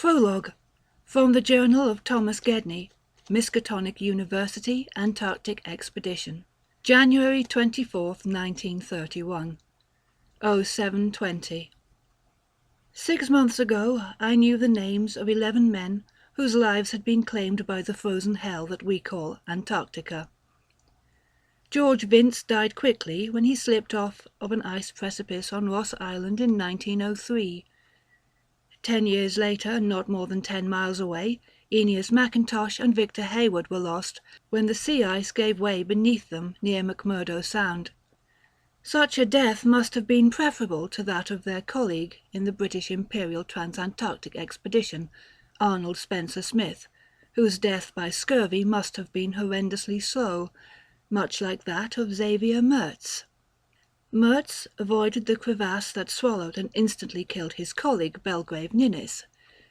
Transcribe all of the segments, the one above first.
Prologue, from the Journal of Thomas Gedney, Miskatonic University Antarctic Expedition, January 24th, 1931, 0720. 6 months ago I knew the names of 11 men whose lives had been claimed by the frozen hell that we call Antarctica. George Vince died quickly when he slipped off of an ice precipice on Ross Island in 1903. 10 years later, not more than 10 miles away, Aeneas Mackintosh and Victor Hayward were lost when the sea ice gave way beneath them near McMurdo Sound. Such a death must have been preferable to that of their colleague in the British Imperial Transantarctic Expedition, Arnold Spencer Smith, whose death by scurvy must have been horrendously slow, much like that of Xavier Mertz. Mertz avoided the crevasse that swallowed and instantly killed his colleague Belgrave Ninnis,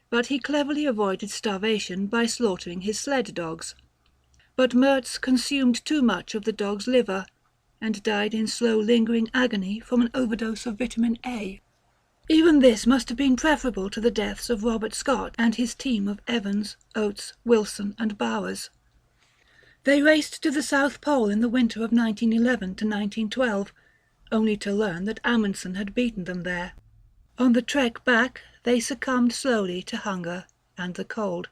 but he cleverly avoided starvation by slaughtering his sled dogs. But Mertz consumed too much of the dog's liver and died in slow lingering agony from an overdose of vitamin A. Even this must have been preferable to the deaths of Robert Scott and his team of Evans, Oates, Wilson and Bowers. They raced to the South Pole in the winter of 1911 to 1912, only to learn that Amundsen had beaten them there. On the trek back they succumbed slowly to hunger and the cold.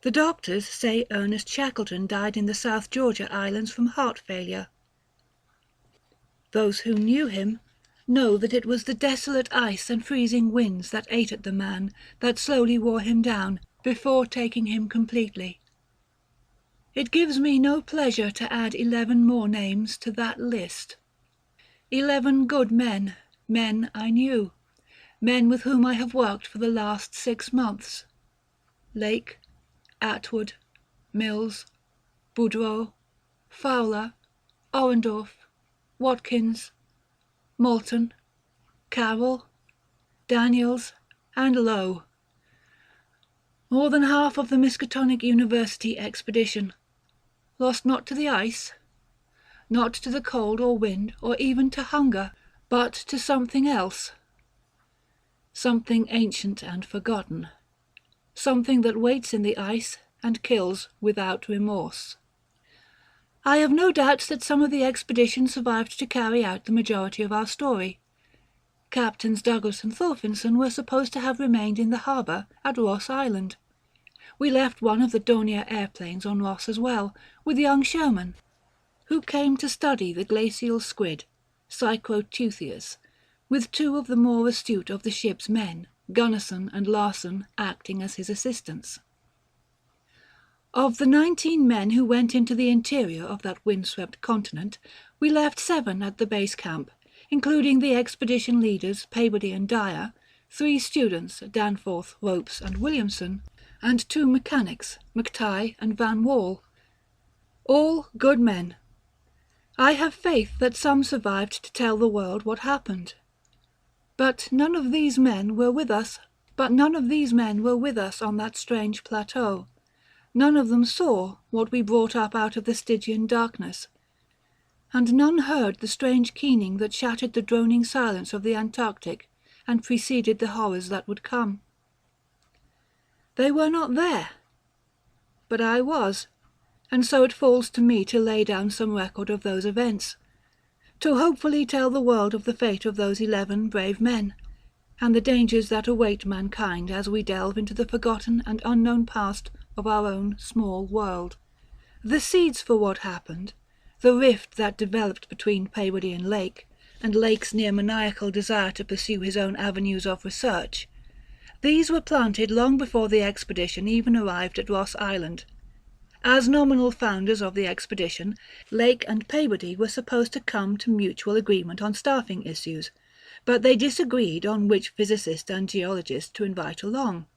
The doctors say Ernest Shackleton died in the South Georgia Islands from heart failure. Those who knew him know that it was the desolate ice and freezing winds that ate at the man that slowly wore him down before taking him completely. It gives me no pleasure to add 11 more names to that list. 11 good men, men I knew, men with whom I have worked for the last 6 months. Lake, Atwood, Mills, Boudreau, Fowler, Orendorff, Watkins, Moulton, Carroll, Daniels, and Lowe. More than half of the Miskatonic University expedition, lost not to the ice, not to the cold or wind or even to hunger, but to something else. Something ancient and forgotten. Something that waits in the ice and kills without remorse. I have no doubts that some of the expedition survived to carry out the majority of our story. Captains Douglas and Thorfinson were supposed to have remained in the harbour at Ross Island. We left one of the Dornier airplanes on Ross as well, with young Sherman, who came to study the glacial squid, Cycroteutheus, with 2 of the more astute of the ship's men, Gunnison and Larson, acting as his assistants. Of the 19 men who went into the interior of that windswept continent, we left 7 at the base camp, including the expedition leaders Peabody and Dyer, 3 students Danforth, Ropes and Williamson, and 2 mechanics, McTighe and Van Wall. All good men. I have faith that some survived to tell the world what happened. But none of these men were with us on that strange plateau. None of them saw what we brought up out of the Stygian darkness, and none heard the strange keening that shattered the droning silence of the Antarctic and preceded the horrors that would come. They were not there, but I was, and so it falls to me to lay down some record of those events, to hopefully tell the world of the fate of those 11 brave men, and the dangers that await mankind as we delve into the forgotten and unknown past of our own small world. The seeds for what happened, the rift that developed between Peabody and Lake, and Lake's near maniacal desire to pursue his own avenues of research, these were planted long before the expedition even arrived at Ross Island. As nominal founders of the expedition, Lake and Peabody were supposed to come to mutual agreement on staffing issues, but they disagreed on which physicist and geologist to invite along.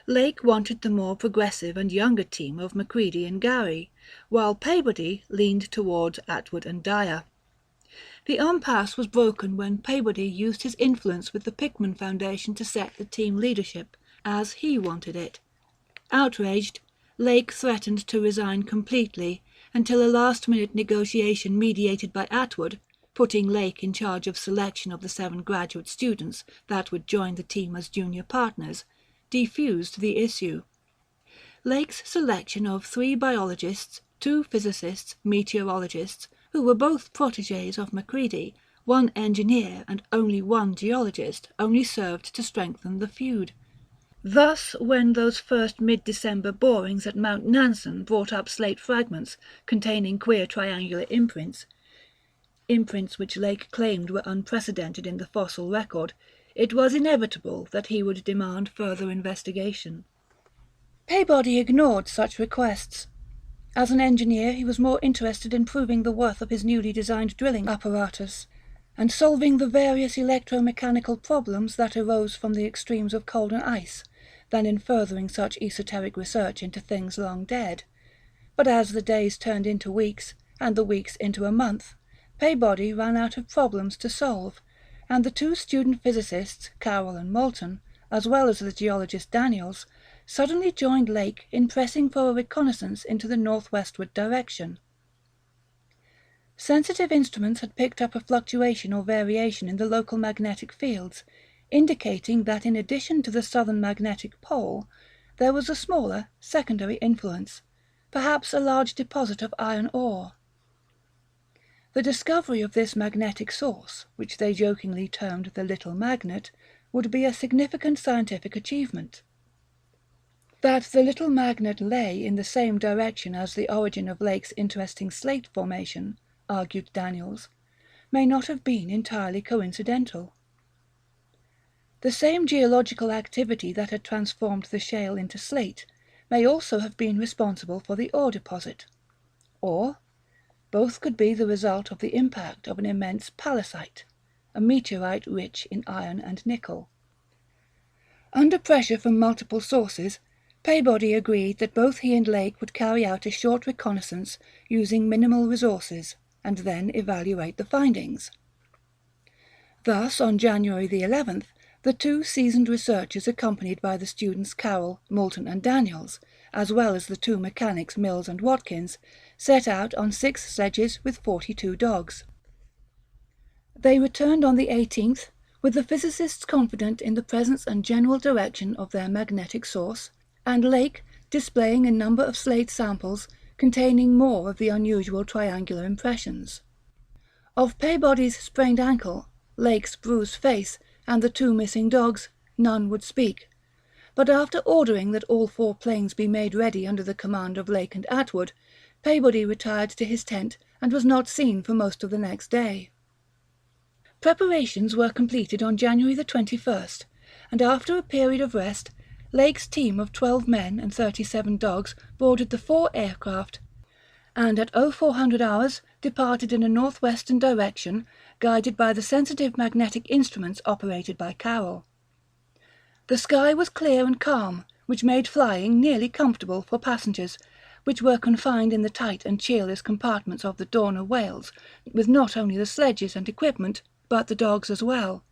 Lake wanted the more progressive and younger team of Macready and Gary, while Peabody leaned towards Atwood and Dyer. The impasse was broken when Peabody used his influence with the Pickman Foundation to set the team leadership as he wanted it. Outraged, Lake threatened to resign completely until a last-minute negotiation mediated by Atwood, putting Lake in charge of selection of the 7 graduate students that would join the team as junior partners, defused the issue. Lake's selection of 3 biologists, 2 physicists, meteorologists, who were both protégés of Macready, 1 engineer and only 1 geologist, only served to strengthen the feud. Thus, when those first mid-December borings at Mount Nansen brought up slate fragments containing queer triangular imprints which Lake claimed were unprecedented in the fossil record, it was inevitable that he would demand further investigation. Peabody ignored such requests. As an engineer, he was more interested in proving the worth of his newly designed drilling apparatus, and solving the various electromechanical problems that arose from the extremes of cold and ice, than in furthering such esoteric research into things long dead. But as the days turned into weeks, and the weeks into a month, Peabody ran out of problems to solve, and the 2 student physicists, Carroll and Moulton, as well as the geologist Daniels, suddenly joined Lake in pressing for a reconnaissance into the northwestward direction. Sensitive instruments had picked up a fluctuation or variation in the local magnetic fields, indicating that in addition to the southern magnetic pole, there was a smaller, secondary influence, perhaps a large deposit of iron ore. The discovery of this magnetic source, which they jokingly termed the Little Magnet, would be a significant scientific achievement. That the Little Magnet lay in the same direction as the origin of Lake's interesting slate formation, argued Daniels, may not have been entirely coincidental. The same geological activity that had transformed the shale into slate may also have been responsible for the ore deposit, or both could be the result of the impact of an immense palisite, a meteorite rich in iron and nickel. Under pressure from multiple sources, Peabody agreed that both he and Lake would carry out a short reconnaissance using minimal resources, and then evaluate the findings. Thus, on January the 11th, the 2 seasoned researchers, accompanied by the students Carroll, Moulton, and Daniels, as well as the 2 mechanics Mills and Watkins, set out on 6 sledges with 42 dogs. They returned on the 18th, with the physicists confident in the presence and general direction of their magnetic source, and Lake displaying a number of slate samples containing more of the unusual triangular impressions. Of Peabody's sprained ankle, Lake's bruised face, and the 2 missing dogs, none would speak. But after ordering that all 4 planes be made ready under the command of Lake and Atwood, Peabody retired to his tent and was not seen for most of the next day. Preparations were completed on January the 21st, and after a period of rest, Lake's team of 12 men and 37 dogs boarded the 4 aircraft, and at 0400 hours departed in a northwestern direction, guided by the sensitive magnetic instruments operated by Carroll. The sky was clear and calm, which made flying nearly comfortable for passengers, which were confined in the tight and cheerless compartments of the Dorner Whales, with not only the sledges and equipment, but the dogs as well.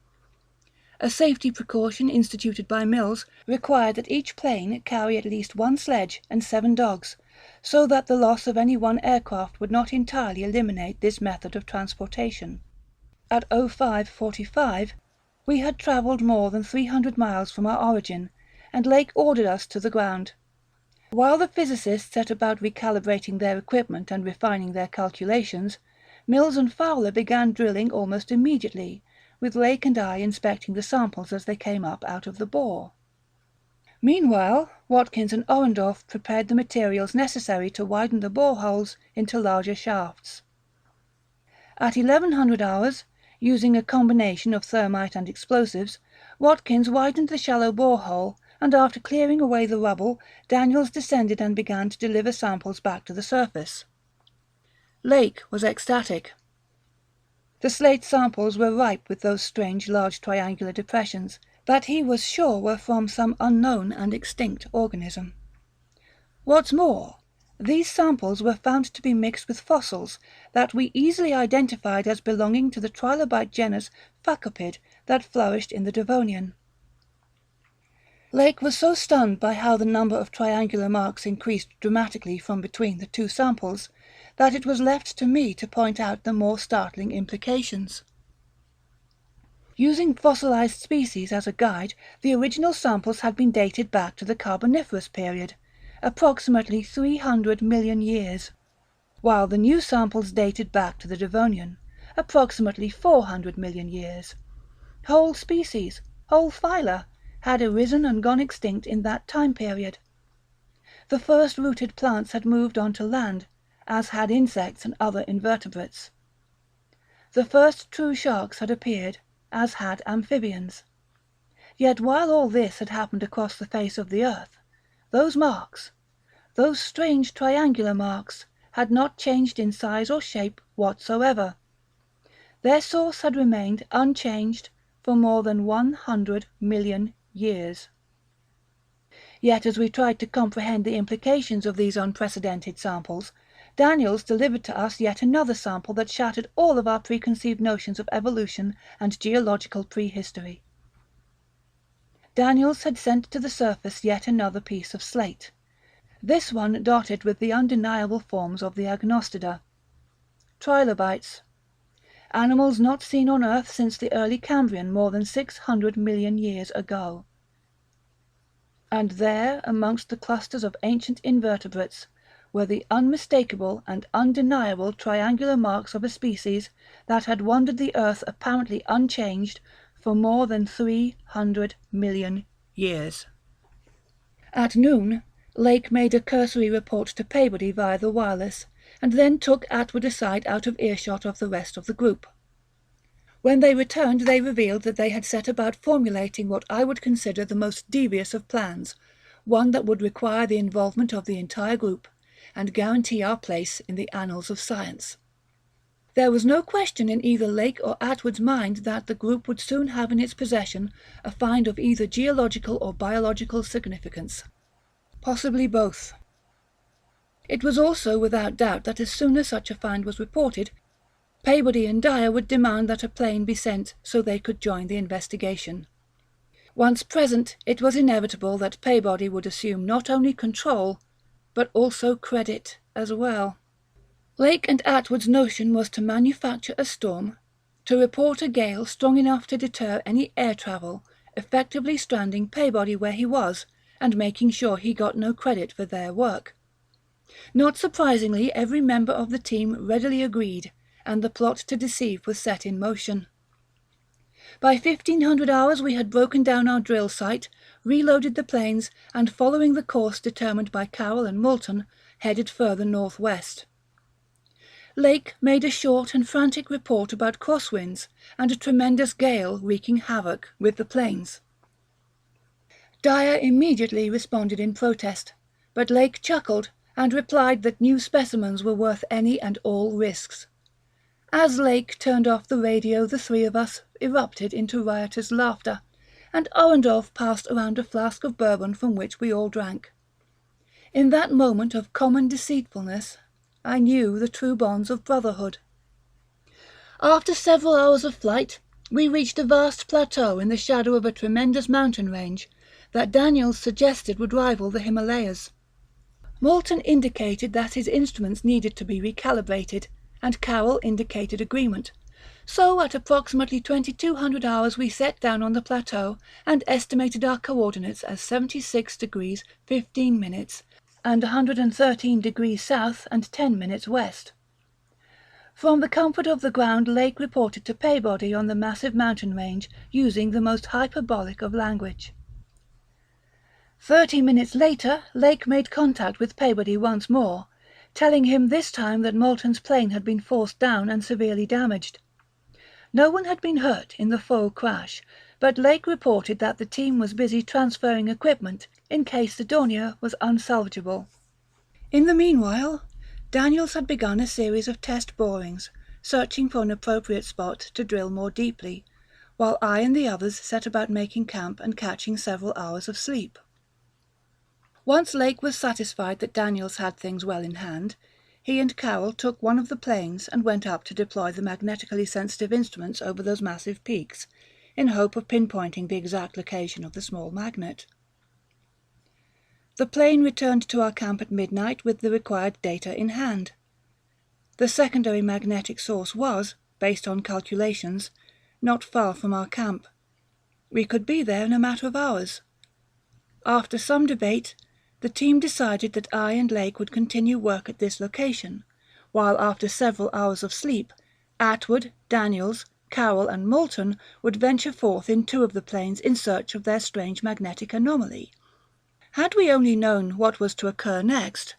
A safety precaution instituted by Mills required that each plane carry at least 1 sledge and 7 dogs, so that the loss of any one aircraft would not entirely eliminate this method of transportation. At 0545, we had travelled more than 300 miles from our origin, and Lake ordered us to the ground. While the physicists set about recalibrating their equipment and refining their calculations, Mills and Fowler began drilling almost immediately, with Lake and I inspecting the samples as they came up out of the bore. Meanwhile, Watkins and Orendorff prepared the materials necessary to widen the boreholes into larger shafts. At 1100 hours, using a combination of thermite and explosives, Watkins widened the shallow borehole, and after clearing away the rubble, Daniels descended and began to deliver samples back to the surface. Lake was ecstatic. The slate samples were ripe with those strange large triangular depressions that he was sure were from some unknown and extinct organism. What's more, these samples were found to be mixed with fossils that we easily identified as belonging to the trilobite genus Phacopid that flourished in the Devonian. Lake was so stunned by how the number of triangular marks increased dramatically from between the 2 samples that it was left to me to point out the more startling implications. Using fossilized species as a guide, the original samples had been dated back to the Carboniferous period, approximately 300 million years, while the new samples dated back to the Devonian, approximately 400 million years. Whole species, whole phyla, had arisen and gone extinct in that time period. The first rooted plants had moved on to land, as had insects and other invertebrates. The first true sharks had appeared, as had amphibians. Yet while all this had happened across the face of the earth, those marks, those strange triangular marks, had not changed in size or shape whatsoever. Their source had remained unchanged for more than 100 million years. Yet as we tried to comprehend the implications of these unprecedented samples, Daniels delivered to us yet another sample that shattered all of our preconceived notions of evolution and geological prehistory. Daniels had sent to the surface yet another piece of slate, this one dotted with the undeniable forms of the agnostida, trilobites, animals not seen on Earth since the early Cambrian more than 600 million years ago. And there, amongst the clusters of ancient invertebrates, were the unmistakable and undeniable triangular marks of a species that had wandered the earth apparently unchanged for more than 300 million years. At noon, Lake made a cursory report to Peabody via the wireless, and then took Atwood aside out of earshot of the rest of the group. When they returned, they revealed that they had set about formulating what I would consider the most devious of plans, one that would require the involvement of the entire group, and guarantee our place in the annals of science. There was no question in either Lake or Atwood's mind that the group would soon have in its possession a find of either geological or biological significance, possibly both. It was also without doubt that as soon as such a find was reported, Peabody and Dyer would demand that a plane be sent so they could join the investigation. Once present, it was inevitable that Peabody would assume not only control, but also credit as well. Lake and Atwood's notion was to manufacture a storm, to report a gale strong enough to deter any air travel, effectively stranding Peabody where he was, and making sure he got no credit for their work. Not surprisingly, every member of the team readily agreed, and the plot to deceive was set in motion. By 1500 hours we had broken down our drill site, reloaded the planes, and following the course determined by Carroll and Moulton, headed further northwest. Lake made a short and frantic report about crosswinds and a tremendous gale wreaking havoc with the planes. Dyer immediately responded in protest, but Lake chuckled and replied that new specimens were worth any and all risks. As Lake turned off the radio, the three of us erupted into riotous laughter, and Orendorff passed around a flask of bourbon from which we all drank. In that moment of common deceitfulness, I knew the true bonds of brotherhood. After several hours of flight, we reached a vast plateau in the shadow of a tremendous mountain range that Daniels suggested would rival the Himalayas. Moulton indicated that his instruments needed to be recalibrated, and Carroll indicated agreement. So at approximately 2200 hours we set down on the plateau and estimated our coordinates as 76 degrees 15 minutes and 113 degrees south and 10 minutes west. From the comfort of the ground, Lake reported to Peabody on the massive mountain range, using the most hyperbolic of language. 30 minutes later, Lake made contact with Peabody once more, telling him this time that Moulton's plane had been forced down and severely damaged. No one had been hurt in the faux crash, but Lake reported that the team was busy transferring equipment in case the Dornier was unsalvageable. In the meanwhile, Daniels had begun a series of test borings, searching for an appropriate spot to drill more deeply, while I and the others set about making camp and catching several hours of sleep. Once Lake was satisfied that Daniels had things well in hand, he and Carroll took one of the planes and went up to deploy the magnetically sensitive instruments over those massive peaks, in hope of pinpointing the exact location of the small magnet. The plane returned to our camp at midnight with the required data in hand. The secondary magnetic source was, based on calculations, not far from our camp. We could be there in a matter of hours. After some debate, the team decided that I and Lake would continue work at this location, while after several hours of sleep, Atwood, Daniels, Carroll and Moulton would venture forth in two of the planes in search of their strange magnetic anomaly. Had we only known what was to occur next,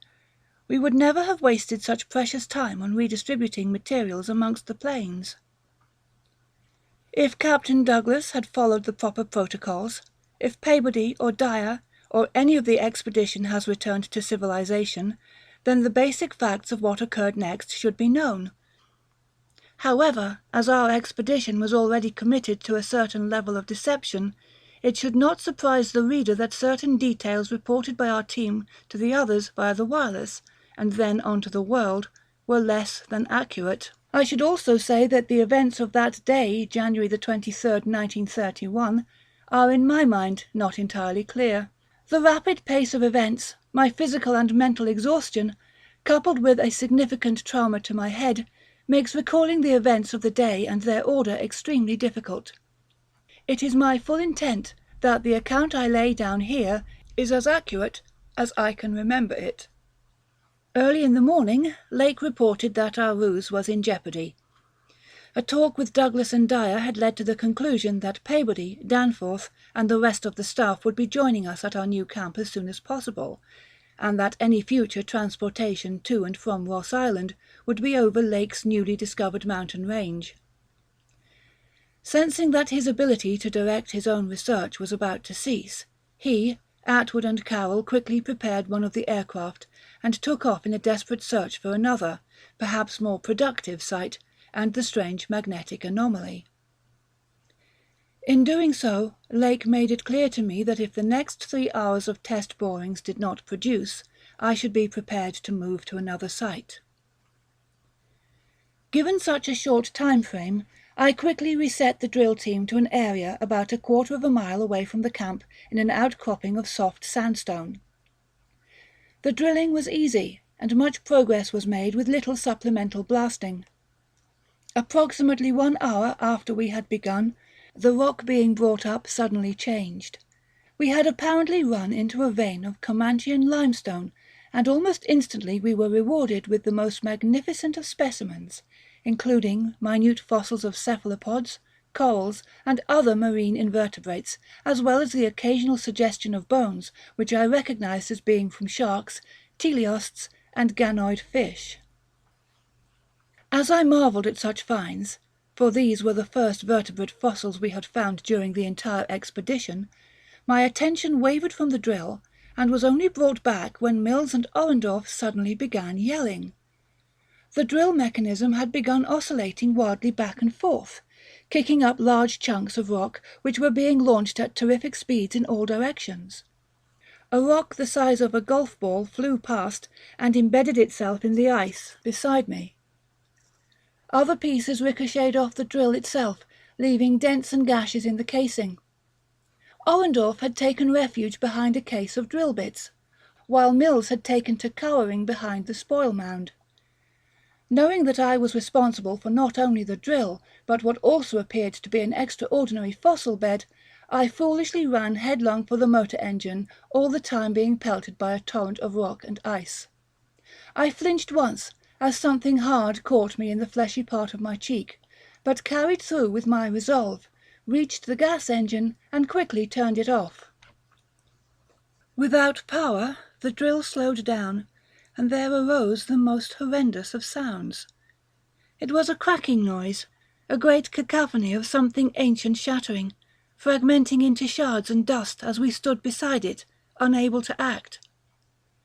we would never have wasted such precious time on redistributing materials amongst the planes. If Captain Douglas had followed the proper protocols, if Peabody or Dyer or any of the expedition has returned to civilization, then the basic facts of what occurred next should be known. However, as our expedition was already committed to a certain level of deception, it should not surprise the reader that certain details reported by our team to the others via the wireless, and then on to the world, were less than accurate. I should also say that the events of that day, January the 23rd, 1931, are in my mind not entirely clear. The rapid pace of events, my physical and mental exhaustion, coupled with a significant trauma to my head, makes recalling the events of the day and their order extremely difficult. It is my full intent that the account I lay down here is as accurate as I can remember it. Early in the morning, Lake reported that our ruse was in jeopardy. A talk with Douglas and Dyer had led to the conclusion that Peabody, Danforth, and the rest of the staff would be joining us at our new camp as soon as possible, and that any future transportation to and from Ross Island would be over Lake's newly discovered mountain range. Sensing that his ability to direct his own research was about to cease, he, Atwood and Carroll quickly prepared one of the aircraft and took off in a desperate search for another, perhaps more productive site, and the strange magnetic anomaly. In doing so, Lake made it clear to me that if the next 3 hours of test borings did not produce, I should be prepared to move to another site. Given such a short time frame, I quickly reset the drill team to an area about 1/4 of a mile away from the camp in an outcropping of soft sandstone. The drilling was easy, and much progress was made with little supplemental blasting. Approximately 1 hour after we had begun, the rock being brought up suddenly changed. We had apparently run into a vein of Comanchian limestone, and almost instantly we were rewarded with the most magnificent of specimens, including minute fossils of cephalopods, corals, and other marine invertebrates, as well as the occasional suggestion of bones, which I recognized as being from sharks, teleosts, and ganoid fish. As I marveled at such finds, for these were the first vertebrate fossils we had found during the entire expedition, my attention wavered from the drill, and was only brought back when Mills and Orendorff suddenly began yelling. The drill mechanism had begun oscillating wildly back and forth, kicking up large chunks of rock which were being launched at terrific speeds in all directions. A rock the size of a golf ball flew past and embedded itself in the ice beside me. Other pieces ricocheted off the drill itself, leaving dents and gashes in the casing. Orendorff had taken refuge behind a case of drill bits, while Mills had taken to cowering behind the spoil mound. Knowing that I was responsible for not only the drill, but what also appeared to be an extraordinary fossil bed, I foolishly ran headlong for the motor engine, all the time being pelted by a torrent of rock and ice. I flinched once, as something hard caught me in the fleshy part of my cheek, but carried through with my resolve, reached the gas engine, and quickly turned it off. Without power, the drill slowed down, and there arose the most horrendous of sounds. It was a cracking noise, a great cacophony of something ancient shattering, fragmenting into shards and dust as we stood beside it, unable to act.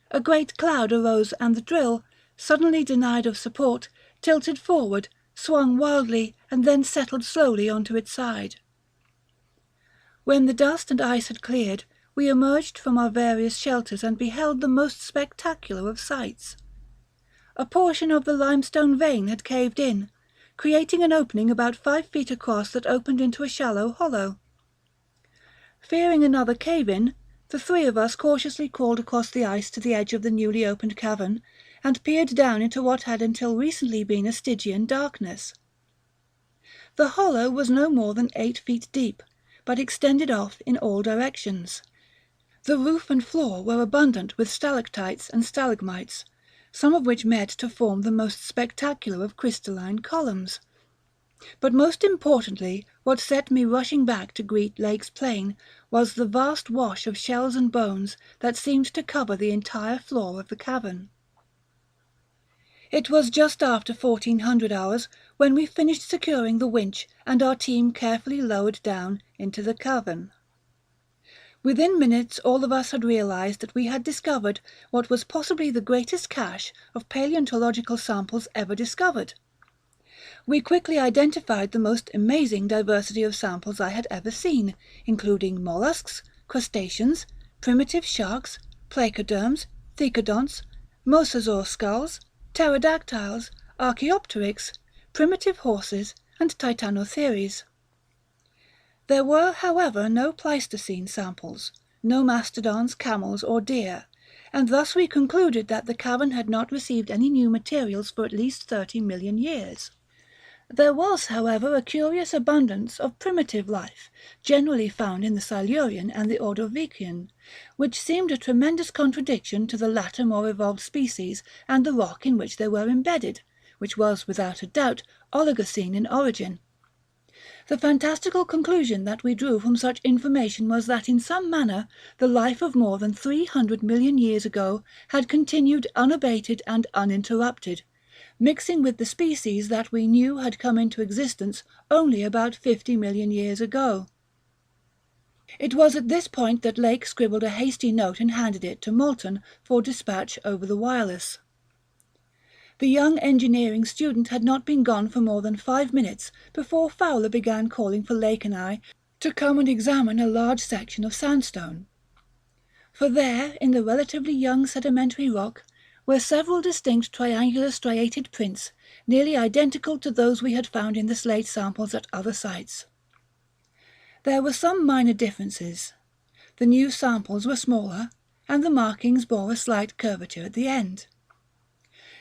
A great cloud arose, and the drill, suddenly denied of support, tilted forward, swung wildly, and then settled slowly onto its side. When the dust and ice had cleared, we emerged from our various shelters and beheld the most spectacular of sights. A portion of the limestone vein had caved in, creating an opening about 5 feet across that opened into a shallow hollow. Fearing another cave-in, the 3 of us cautiously crawled across the ice to the edge of the newly opened cavern, and peered down into what had until recently been a Stygian darkness. The hollow was no more than 8 feet deep, but extended off in all directions. The roof and floor were abundant with stalactites and stalagmites, some of which met to form the most spectacular of crystalline columns. But most importantly, what set me rushing back to greet Lake's plain was the vast wash of shells and bones that seemed to cover the entire floor of the cavern. It was just after 1400 hours when we finished securing the winch and our team carefully lowered down into the cavern. Within minutes all of us had realized that we had discovered what was possibly the greatest cache of paleontological samples ever discovered. We quickly identified the most amazing diversity of samples I had ever seen, including mollusks, crustaceans, primitive sharks, placoderms, thecodonts, mosasaur skulls, pterodactyls, archaeopteryx, primitive horses, and titanotheres. There were, however, no Pleistocene samples, no mastodons, camels, or deer, and thus we concluded that the cavern had not received any new materials for at least 30 million years. There was, however, a curious abundance of primitive life, generally found in the Silurian and the Ordovician, which seemed a tremendous contradiction to the latter more evolved species and the rock in which they were embedded, which was, without a doubt, Oligocene in origin. The fantastical conclusion that we drew from such information was that in some manner the life of more than 300 million years ago had continued unabated and uninterrupted, mixing with the species that we knew had come into existence only about 50 million years ago. It was at this point that Lake scribbled a hasty note and handed it to Moulton for dispatch over the wireless. The young engineering student had not been gone for more than 5 minutes before Fowler began calling for Lake and I to come and examine a large section of sandstone. For there, in the relatively young sedimentary rock, were several distinct triangular striated prints, nearly identical to those we had found in the slate samples at other sites. There were some minor differences. The new samples were smaller, and the markings bore a slight curvature at the end.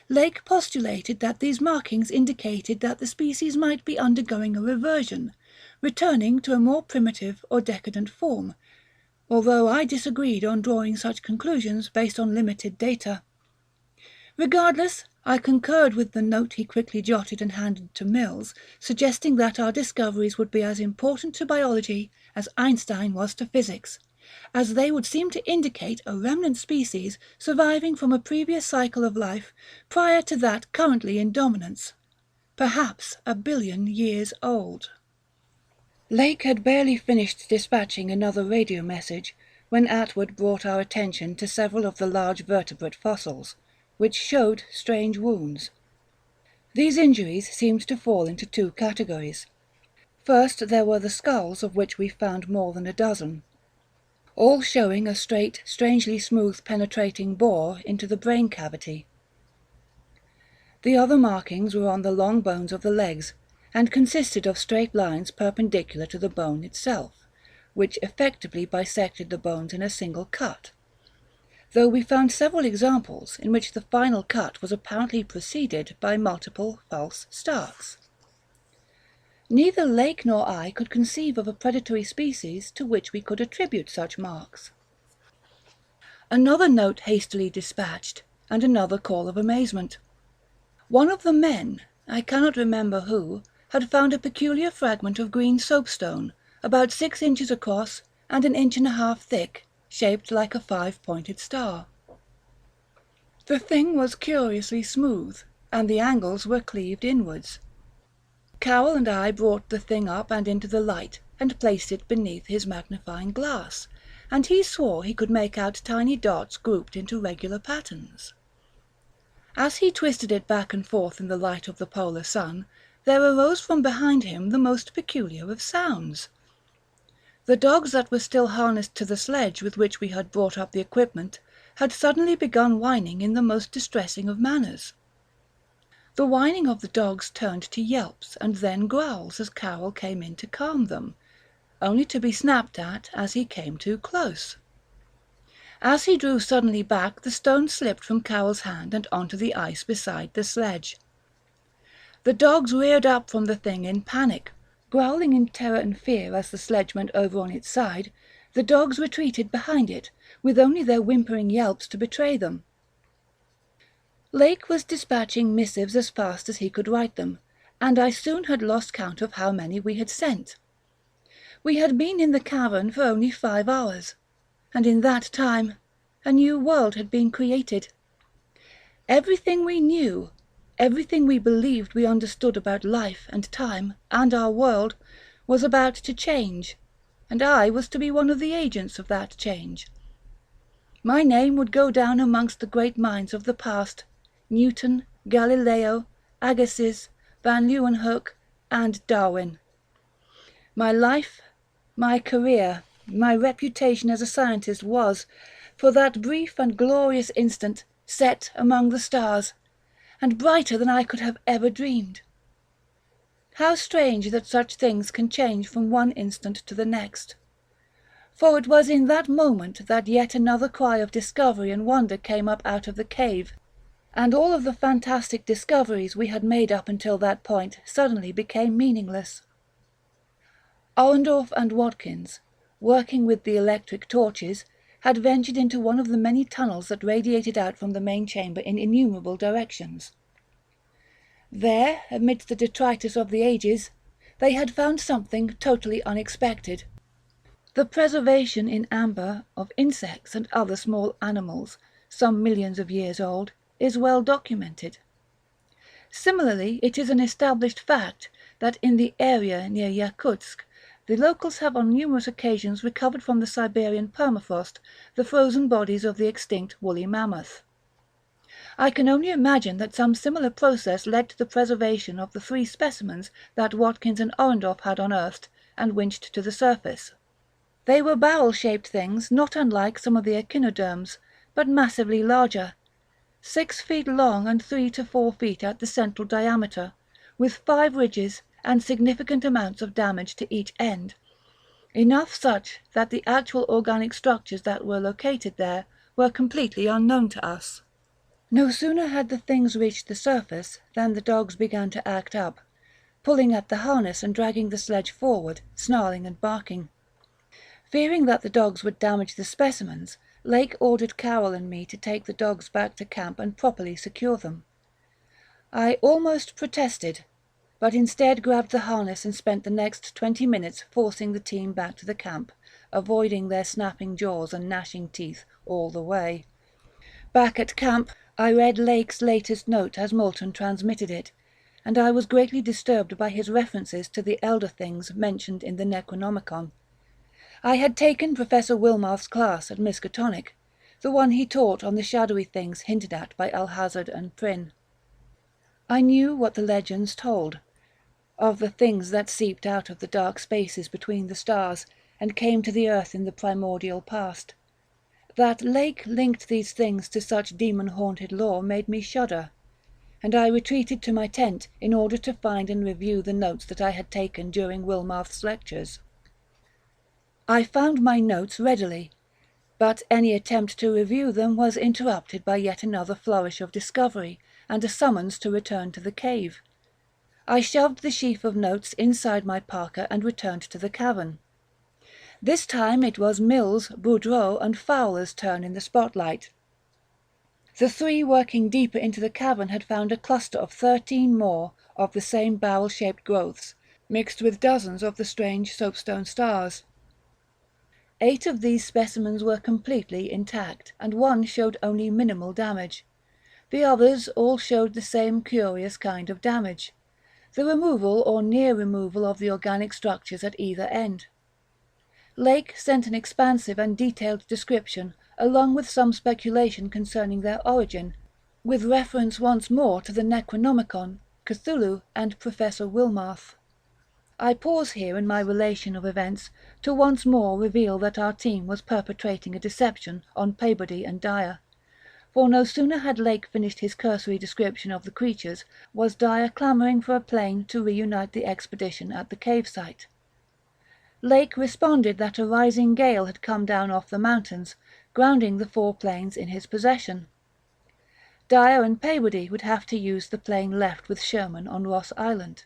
Lake postulated that these markings indicated that the species might be undergoing a reversion, returning to a more primitive or decadent form, although I disagreed on drawing such conclusions based on limited data. Regardless, I concurred with the note he quickly jotted and handed to Mills, suggesting that our discoveries would be as important to biology as Einstein was to physics, as they would seem to indicate a remnant species surviving from a previous cycle of life prior to that currently in dominance, perhaps 1 billion years old. Lake had barely finished dispatching another radio message when Atwood brought our attention to several of the large vertebrate fossils, which showed strange wounds. These injuries seemed to fall into 2 categories. First, there were the skulls, of which we found more than a dozen, all showing a straight, strangely smooth penetrating bore into the brain cavity. The other markings were on the long bones of the legs, and consisted of straight lines perpendicular to the bone itself, which effectively bisected the bones in a single cut, though we found several examples in which the final cut was apparently preceded by multiple false starts. Neither Lake nor I could conceive of a predatory species to which we could attribute such marks. Another note hastily dispatched, and another call of amazement. One of the men, I cannot remember who, had found a peculiar fragment of green soapstone, about 6 inches across and 1.5 inches thick, shaped like a 5-pointed star. The thing was curiously smooth, and the angles were cleaved inwards. Carroll and I brought the thing up and into the light, and placed it beneath his magnifying glass, and he swore he could make out tiny dots grouped into regular patterns. As he twisted it back and forth in the light of the polar sun, there arose from behind him the most peculiar of sounds. The dogs that were still harnessed to the sledge with which we had brought up the equipment had suddenly begun whining in the most distressing of manners. The whining of the dogs turned to yelps and then growls as Carroll came in to calm them, only to be snapped at as he came too close. As he drew suddenly back, the stone slipped from Carroll's hand and onto the ice beside the sledge. The dogs reared up from the thing in panic, Growling in terror and fear as the sledge went over on its side, the dogs retreated behind it, with only their whimpering yelps to betray them. Lake was dispatching missives as fast as he could write them, and I soon had lost count of how many we had sent. We had been in the cavern for only 5 hours, and in that time a new world had been created. Everything we knew, everything we believed we understood about life and time and our world was about to change, and I was to be one of the agents of that change. My name would go down amongst the great minds of the past: Newton, Galileo, Agassiz, Van Leeuwenhoek, and Darwin. My life, my career, my reputation as a scientist was, for that brief and glorious instant, set among the stars, and brighter than I could have ever dreamed. How strange that such things can change from one instant to the next. For it was in that moment that yet another cry of discovery and wonder came up out of the cave, and all of the fantastic discoveries we had made up until that point suddenly became meaningless. Orendorff and Watkins, working with the electric torches, had ventured into one of the many tunnels that radiated out from the main chamber in innumerable directions. There, amidst the detritus of the ages, they had found something totally unexpected: the preservation in amber of insects and other small animals, some millions of years old, is well documented. Similarly, it is an established fact that in the area near Yakutsk, the locals have on numerous occasions recovered from the Siberian permafrost the frozen bodies of the extinct woolly mammoth. I can only imagine that some similar process led to the preservation of the 3 specimens that Watkins and Orendorff had unearthed and winched to the surface. They were barrel-shaped things not unlike some of the echinoderms, but massively larger, 6 feet long and 3 to 4 feet at the central diameter, with 5 ridges and significant amounts of damage to each end, enough such that the actual organic structures that were located there were completely unknown to us. No sooner had the things reached the surface than the dogs began to act up, pulling at the harness and dragging the sledge forward, snarling and barking. Fearing that the dogs would damage the specimens, Lake ordered Carol and me to take the dogs back to camp and properly secure them. I almost protested, but instead grabbed the harness and spent the next 20 minutes forcing the team back to the camp, avoiding their snapping jaws and gnashing teeth all the way. Back at camp, I read Lake's latest note as Moulton transmitted it, and I was greatly disturbed by his references to the elder things mentioned in the Necronomicon. I had taken Professor Wilmarth's class at Miskatonic, the one he taught on the shadowy things hinted at by Alhazard and Prynne. I knew what the legends told, of the things that seeped out of the dark spaces between the stars and came to the earth in the primordial past. That Lake linked these things to such demon-haunted lore made me shudder, and I retreated to my tent in order to find and review the notes that I had taken during Wilmarth's lectures. I found my notes readily, but any attempt to review them was interrupted by yet another flourish of discovery and a summons to return to the cave. I shoved the sheaf of notes inside my parka and returned to the cavern. This time it was Mills, Boudreau, and Fowler's turn in the spotlight. The 3 working deeper into the cavern had found a cluster of 13 more of the same barrel-shaped growths, mixed with dozens of the strange soapstone stars. 8 of these specimens were completely intact, and 1 showed only minimal damage. The others all showed the same curious kind of damage: the removal or near removal of the organic structures at either end. Lake sent an expansive and detailed description, along with some speculation concerning their origin, with reference once more to the Necronomicon, Cthulhu, and Professor Wilmarth. I pause here in my relation of events to once more reveal that our team was perpetrating a deception on Peabody and Dyer, for no sooner had Lake finished his cursory description of the creatures was Dyer clamouring for a plane to reunite the expedition at the cave site. Lake responded that a rising gale had come down off the mountains, grounding the 4 planes in his possession. Dyer and Peabody would have to use the plane left with Sherman on Ross Island,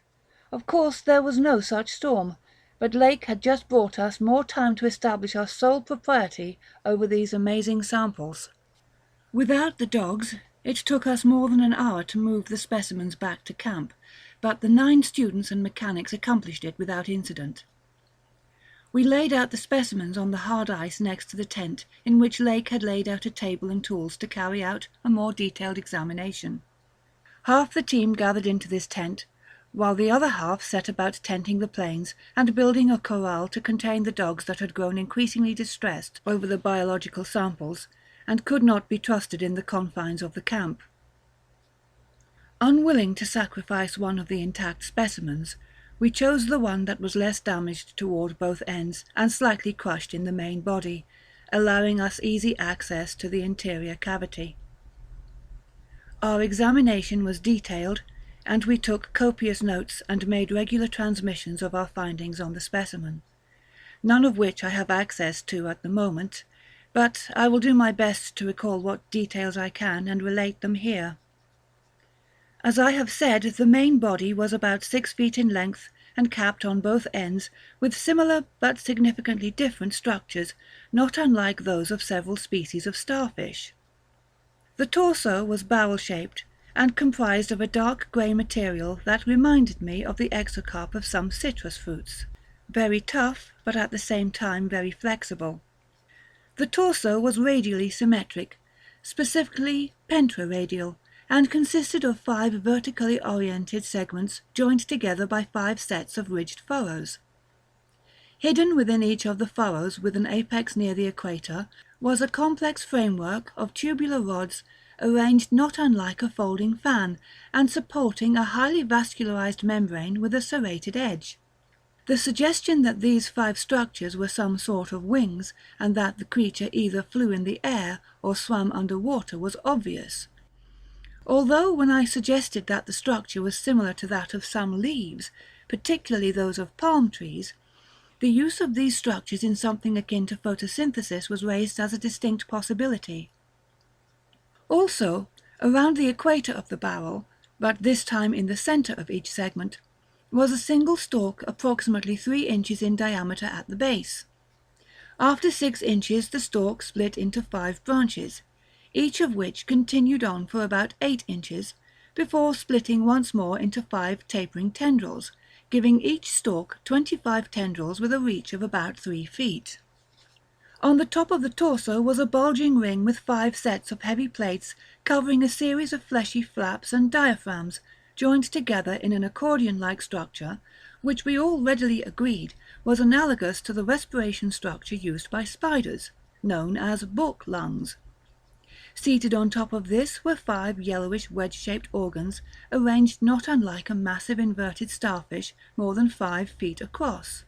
Of course there was no such storm, but Lake had just brought us more time to establish our sole propriety over these amazing samples. Without the dogs, it took us more than an hour to move the specimens back to camp, but the 9 students and mechanics accomplished it without incident. We laid out the specimens on the hard ice next to the tent in which Lake had laid out a table and tools to carry out a more detailed examination. Half the team gathered into this tent, while the other half set about tenting the plains and building a corral to contain the dogs that had grown increasingly distressed over the biological samples and could not be trusted in the confines of the camp. Unwilling to sacrifice one of the intact specimens, we chose the one that was less damaged toward both ends and slightly crushed in the main body, allowing us easy access to the interior cavity. Our examination was detailed, and we took copious notes and made regular transmissions of our findings on the specimen, none of which I have access to at the moment, but I will do my best to recall what details I can and relate them here. As I have said, the main body was about 6 feet in length and capped on both ends with similar but significantly different structures, not unlike those of several species of starfish. The torso was barrel-shaped and comprised of a dark grey material that reminded me of the exocarp of some citrus fruits, very tough but at the same time very flexible. The torso was radially symmetric, specifically pentaradial, and consisted of 5 vertically oriented segments joined together by 5 sets of ridged furrows. Hidden within each of the furrows, with an apex near the equator, was a complex framework of tubular rods arranged not unlike a folding fan, and supporting a highly vascularized membrane with a serrated edge. The suggestion that these 5 structures were some sort of wings, and that the creature either flew in the air or swam under water, was obvious. Although when I suggested that the structure was similar to that of some leaves, particularly those of palm trees, the use of these structures in something akin to photosynthesis was raised as a distinct possibility. Also, around the equator of the barrel, but this time in the center of each segment, was a single stalk approximately 3 inches in diameter at the base. After 6 inches, the stalk split into 5 branches, each of which continued on for about 8 inches, before splitting once more into 5 tapering tendrils, giving each stalk 25 tendrils with a reach of about 3 feet. On the top of the torso was a bulging ring with 5 sets of heavy plates covering a series of fleshy flaps and diaphragms, joined together in an accordion-like structure, which we all readily agreed was analogous to the respiration structure used by spiders, known as book lungs. Seated on top of this were 5 yellowish wedge-shaped organs, arranged not unlike a massive inverted starfish more than 5 feet across.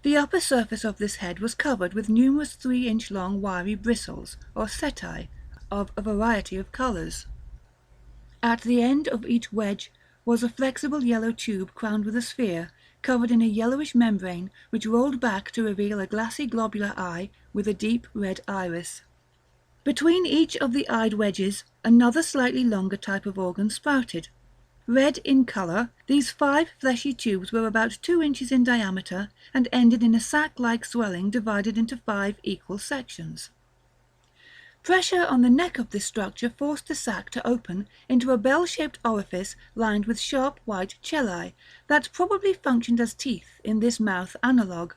The upper surface of this head was covered with numerous 3-inch-long wiry bristles, or setae, of a variety of colours. At the end of each wedge was a flexible yellow tube crowned with a sphere, covered in a yellowish membrane which rolled back to reveal a glassy globular eye with a deep red iris. Between each of the eyed wedges, another slightly longer type of organ sprouted. Red in colour, these 5 fleshy tubes were about 2 inches in diameter and ended in a sac-like swelling divided into 5 equal sections. Pressure on the neck of this structure forced the sac to open into a bell-shaped orifice lined with sharp white chelae that probably functioned as teeth in this mouth analogue.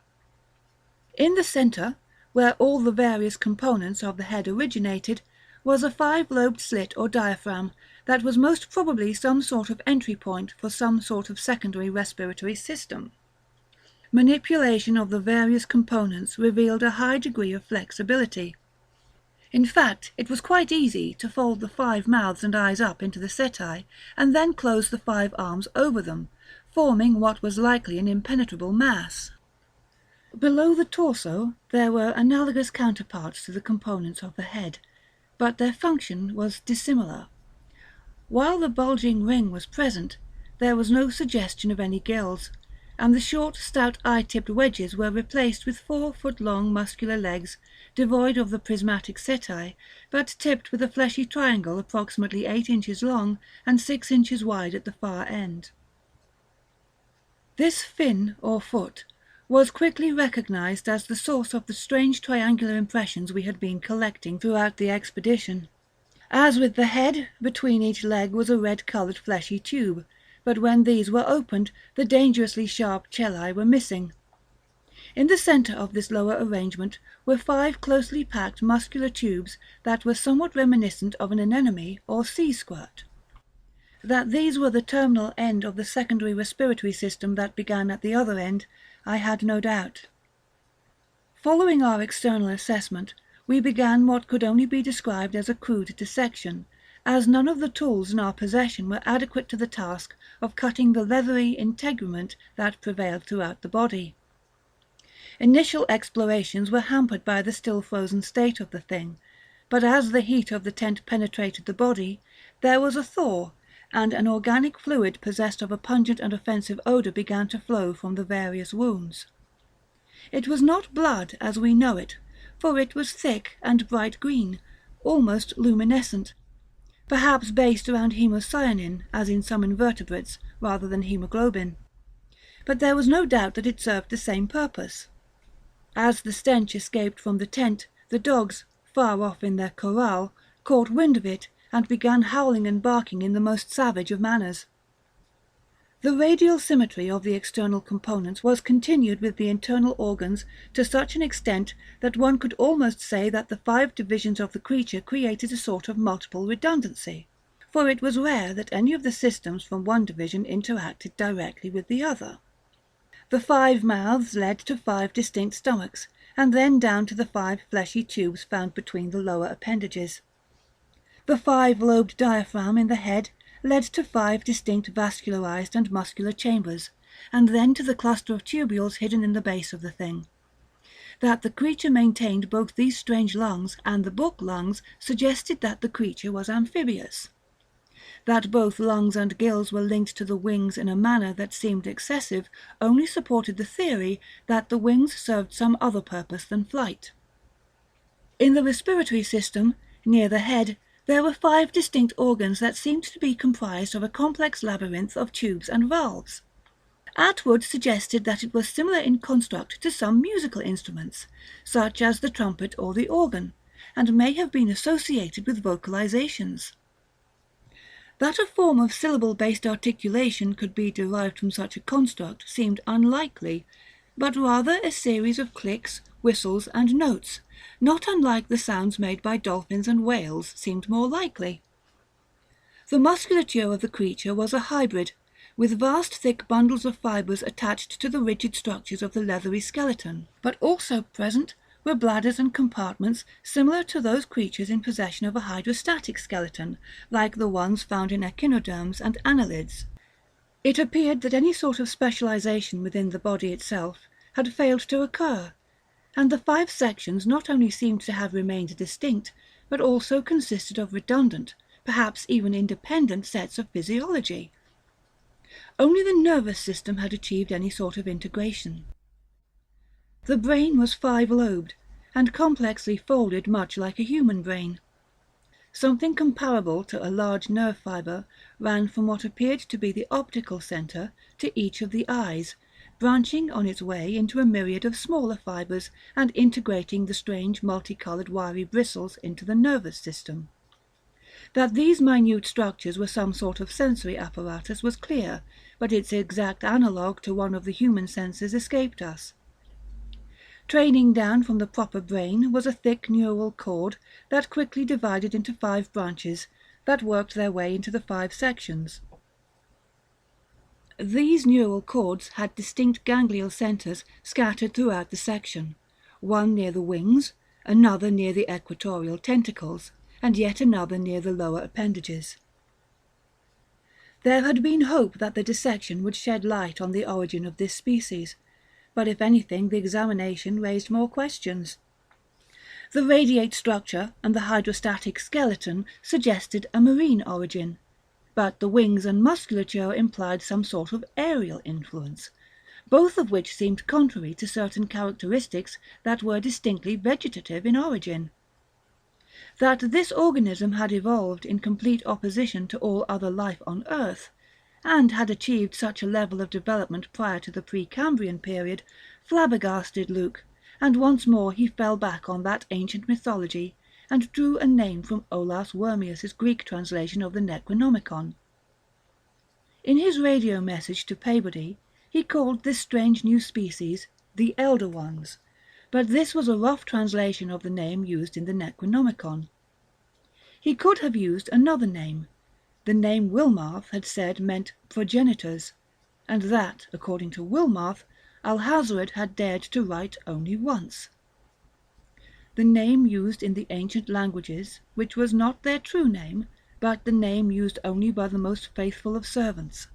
In the centre, where all the various components of the head originated, was a 5-lobed slit or diaphragm that was most probably some sort of entry point for some sort of secondary respiratory system. Manipulation of the various components revealed a high degree of flexibility. In fact, it was quite easy to fold the 5 mouths and eyes up into the setae, and then close the 5 arms over them, forming what was likely an impenetrable mass. Below the torso, there were analogous counterparts to the components of the head, but their function was dissimilar. While the bulging ring was present, there was no suggestion of any gills, and the short, stout eye-tipped wedges were replaced with 4-foot-long muscular legs, devoid of the prismatic setae, but tipped with a fleshy triangle approximately 8 inches long and 6 inches wide at the far end. This fin, or foot, was quickly recognized as the source of the strange triangular impressions we had been collecting throughout the expedition. As with the head, between each leg was a red-coloured fleshy tube, but when these were opened, the dangerously sharp chellae were missing. In the centre of this lower arrangement were 5 closely packed muscular tubes that were somewhat reminiscent of an anemone or sea squirt. That these were the terminal end of the secondary respiratory system that began at the other end, I had no doubt. Following our external assessment, we began what could only be described as a crude dissection, as none of the tools in our possession were adequate to the task of cutting the leathery integument that prevailed throughout the body. Initial explorations were hampered by the still frozen state of the thing, but as the heat of the tent penetrated the body, there was a thaw, and an organic fluid possessed of a pungent and offensive odour began to flow from the various wounds. It was not blood as we know it, for it was thick and bright green, almost luminescent, perhaps based around hemocyanin, as in some invertebrates, rather than hemoglobin. But there was no doubt that it served the same purpose. As the stench escaped from the tent, the dogs, far off in their corral, caught wind of it, and began howling and barking in the most savage of manners. The radial symmetry of the external components was continued with the internal organs to such an extent that one could almost say that the 5 divisions of the creature created a sort of multiple redundancy, for it was rare that any of the systems from one division interacted directly with the other. The 5 mouths led to 5 distinct stomachs, and then down to the 5 fleshy tubes found between the lower appendages. The 5-lobed diaphragm in the head led to 5 distinct vascularized and muscular chambers, and then to the cluster of tubules hidden in the base of the thing. That the creature maintained both these strange lungs and the book lungs suggested that the creature was amphibious. That both lungs and gills were linked to the wings in a manner that seemed excessive only supported the theory that the wings served some other purpose than flight. In the respiratory system, near the head, there were 5 distinct organs that seemed to be comprised of a complex labyrinth of tubes and valves. Atwood suggested that it was similar in construct to some musical instruments, such as the trumpet or the organ, and may have been associated with vocalizations. That a form of syllable-based articulation could be derived from such a construct seemed unlikely, but rather a series of clicks, whistles, and notes, not unlike the sounds made by dolphins and whales, seemed more likely. The musculature of the creature was a hybrid, with vast thick bundles of fibres attached to the rigid structures of the leathery skeleton, but also present were bladders and compartments similar to those creatures in possession of a hydrostatic skeleton, like the ones found in echinoderms and annelids. It appeared that any sort of specialization within the body itself had failed to occur, and the 5 sections not only seemed to have remained distinct, but also consisted of redundant, perhaps even independent sets of physiology. Only the nervous system had achieved any sort of integration. The brain was 5-lobed, and complexly folded much like a human brain. Something comparable to a large nerve fibre ran from what appeared to be the optical centre to each of the eyes, branching on its way into a myriad of smaller fibres and integrating the strange multicoloured wiry bristles into the nervous system. That these minute structures were some sort of sensory apparatus was clear, but its exact analogue to one of the human senses escaped us. Training down from the proper brain was a thick neural cord that quickly divided into 5 branches that worked their way into the 5 sections. These neural cords had distinct ganglial centres scattered throughout the section, one near the wings, another near the equatorial tentacles, and yet another near the lower appendages. There had been hope that the dissection would shed light on the origin of this species, but if anything the examination raised more questions. The radiate structure and the hydrostatic skeleton suggested a marine origin, but the wings and musculature implied some sort of aerial influence, both of which seemed contrary to certain characteristics that were distinctly vegetative in origin. That this organism had evolved in complete opposition to all other life on Earth, and had achieved such a level of development prior to the Precambrian period, flabbergasted Luke, and once more he fell back on that ancient mythology and drew a name from Olaus Wormius's Greek translation of the Necronomicon. In his radio message to Peabody, he called this strange new species the Elder Ones, but this was a rough translation of the name used in the Necronomicon. He could have used another name. The name Wilmarth had said meant progenitors, and that, according to Wilmarth, Alhazred had dared to write only once. The name used in the ancient languages, which was not their true name, but the name used only by the most faithful of servants.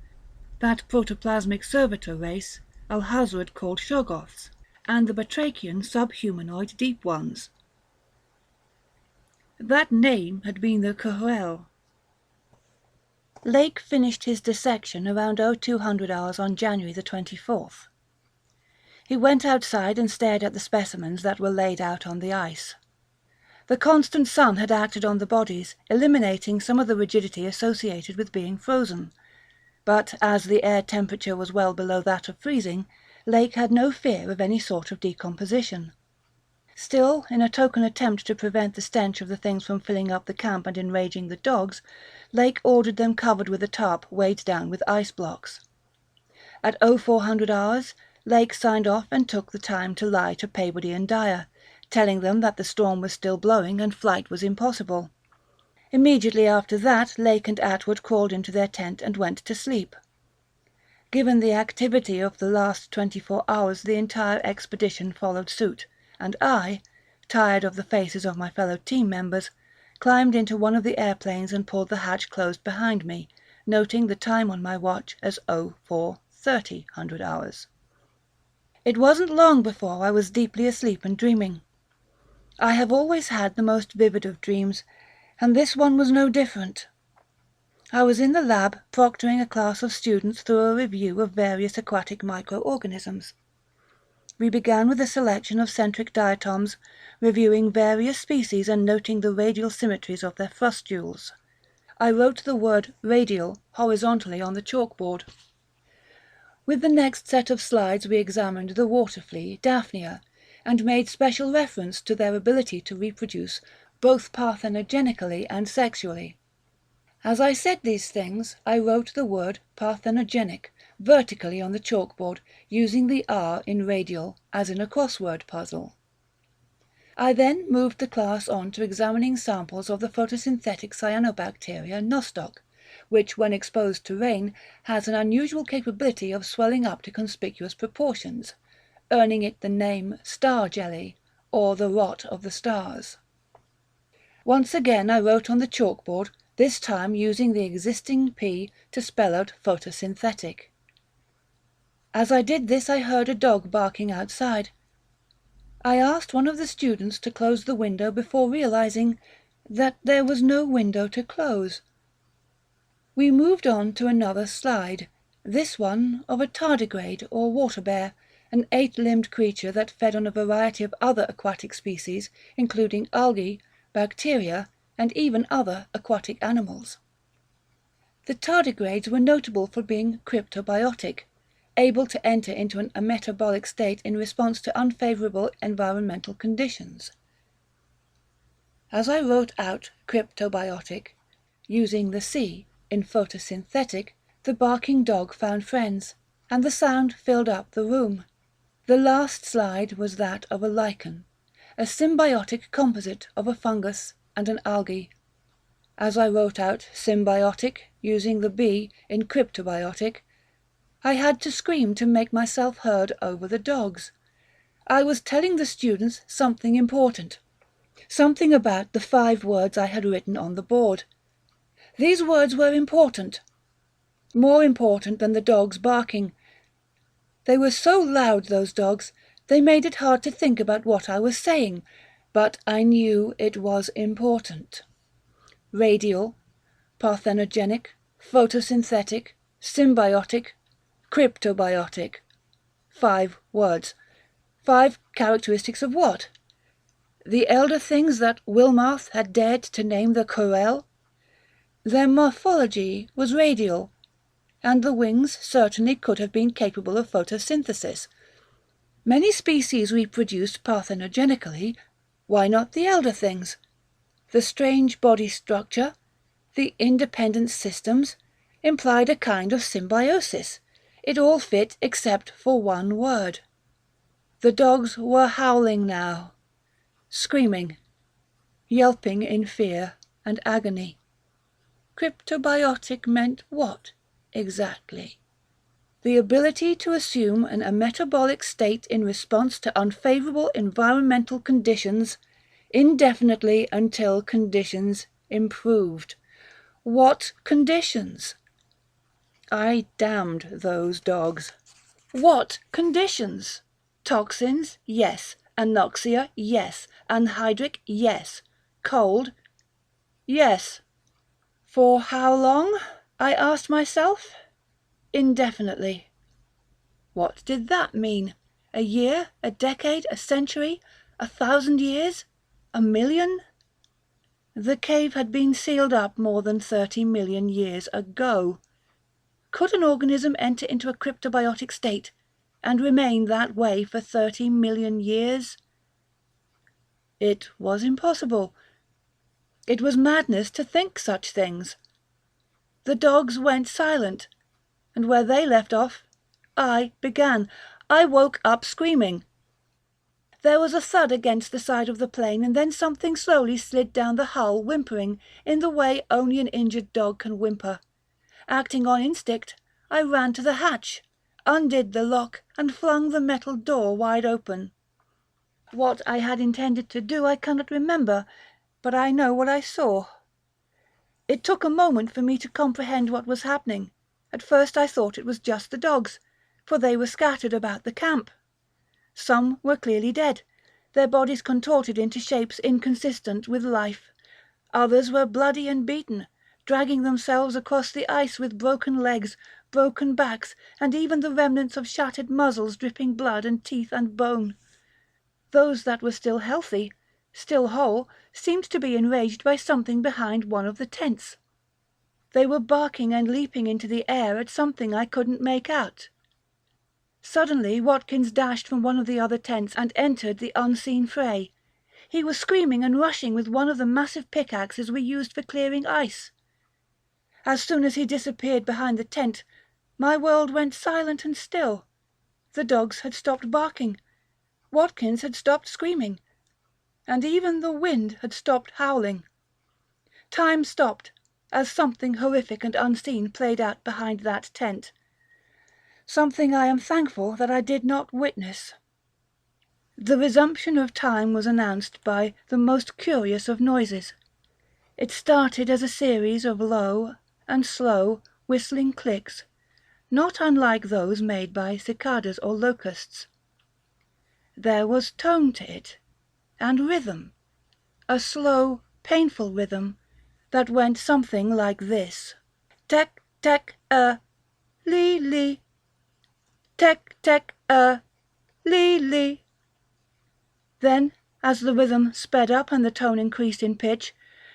That protoplasmic servitor race, Alhazred called Shoggoths, and the Batrachian subhumanoid deep ones. That name had been the Cohel. Lake finished his dissection around 0200 hours on January the 24th. He went outside and stared at the specimens that were laid out on the ice. The constant sun had acted on the bodies, eliminating some of the rigidity associated with being frozen. But as the air temperature was well below that of freezing, Lake had no fear of any sort of decomposition. Still, in a token attempt to prevent the stench of the things from filling up the camp and enraging the dogs, Lake ordered them covered with a tarp weighed down with ice blocks. At 0400 hours, Lake signed off and took the time to lie to Peabody and Dyer, telling them that the storm was still blowing and flight was impossible. Immediately after that, Lake and Atwood crawled into their tent and went to sleep. Given the activity of the last 24 hours, the entire expedition followed suit, and I, tired of the faces of my fellow team members, climbed into one of the airplanes and pulled the hatch closed behind me, noting the time on my watch as 04:30 hours. It wasn't long before I was deeply asleep and dreaming. I have always had the most vivid of dreams, and this one was no different. I was in the lab proctoring a class of students through a review of various aquatic microorganisms. We began with a selection of centric diatoms, reviewing various species and noting the radial symmetries of their frustules. I wrote the word radial horizontally on the chalkboard. With the next set of slides we examined the water flea, Daphnia, and made special reference to their ability to reproduce both parthenogenically and sexually. As I said these things, I wrote the word parthenogenic vertically on the chalkboard, using the R in radial as in a crossword puzzle. I then moved the class on to examining samples of the photosynthetic cyanobacteria nostoc, which when exposed to rain has an unusual capability of swelling up to conspicuous proportions, earning it the name star jelly, or the rot of the stars. Once again I wrote on the chalkboard, this time using the existing P to spell out photosynthetic. As I did this I heard a dog barking outside. I asked one of the students to close the window before realizing that there was no window to close. We moved on to another slide, this one of a tardigrade or water bear, an 8-limbed creature that fed on a variety of other aquatic species, including algae, bacteria, and even other aquatic animals. The tardigrades were notable for being cryptobiotic, able to enter into a metabolic state in response to unfavorable environmental conditions. As I wrote out cryptobiotic, using the C in photosynthetic, the barking dog found friends, and the sound filled up the room. The last slide was that of a lichen, a symbiotic composite of a fungus and an algae. As I wrote out symbiotic, using the B in cryptobiotic, I had to scream to make myself heard over the dogs. I was telling the students something important, something about the 5 words I had written on the board. These words were important, more important than the dogs barking. They were so loud, those dogs, they made it hard to think about what I was saying, but I knew it was important. Radial, parthenogenic, photosynthetic, symbiotic, cryptobiotic. 5 words. 5 characteristics of what? The elder things that Wilmarth had dared to name the Corel? Their morphology was radial, and the wings certainly could have been capable of photosynthesis. Many species reproduced parthenogenically. Why not the elder things? The strange body structure, the independent systems, implied a kind of symbiosis. It all fit except for one word. The dogs were howling now, screaming, yelping in fear and agony. Cryptobiotic meant what, exactly? The ability to assume a metabolic state in response to unfavorable environmental conditions indefinitely until conditions improved. What conditions? I damned those dogs. What conditions? Toxins, yes. Anoxia, yes. Anhydric, yes. Cold, yes. For how long? I asked myself. Indefinitely. What did that mean? A year, a decade, a century, 1,000 years, 1,000,000? The cave had been sealed up more than 30 million years ago. Could an organism enter into a cryptobiotic state and remain that way for 30 million years? It was impossible. It was madness to think such things. The dogs went silent, and where they left off, I began. I woke up screaming. There was a thud against the side of the plane, and then something slowly slid down the hull, whimpering, in the way only an injured dog can whimper. Acting on instinct, I ran to the hatch, undid the lock, and flung the metal door wide open. What I had intended to do I cannot remember, but I know what I saw. It took a moment for me to comprehend what was happening. At first I thought it was just the dogs, for they were scattered about the camp. Some were clearly dead, their bodies contorted into shapes inconsistent with life. Others were bloody and beaten, dragging themselves across the ice with broken legs, broken backs, and even the remnants of shattered muzzles dripping blood and teeth and bone. Those that were still healthy, still whole, seemed to be enraged by something behind one of the tents. They were barking and leaping into the air at something I couldn't make out. Suddenly Watkins dashed from one of the other tents and entered the unseen fray. He was screaming and rushing with one of the massive pickaxes we used for clearing ice. As soon as he disappeared behind the tent, my world went silent and still. The dogs had stopped barking. Watkins had stopped screaming. And even the wind had stopped howling. Time stopped, as something horrific and unseen played out behind that tent. Something I am thankful that I did not witness. The resumption of time was announced by the most curious of noises. It started as a series of low and slow whistling clicks, not unlike those made by cicadas or locusts. There was tone to it, and rhythm, a slow, painful rhythm that went something like this. Tek, tek, lee, lee. Tek, tek, lee, lee. Then, as the rhythm sped up and the tone increased in pitch,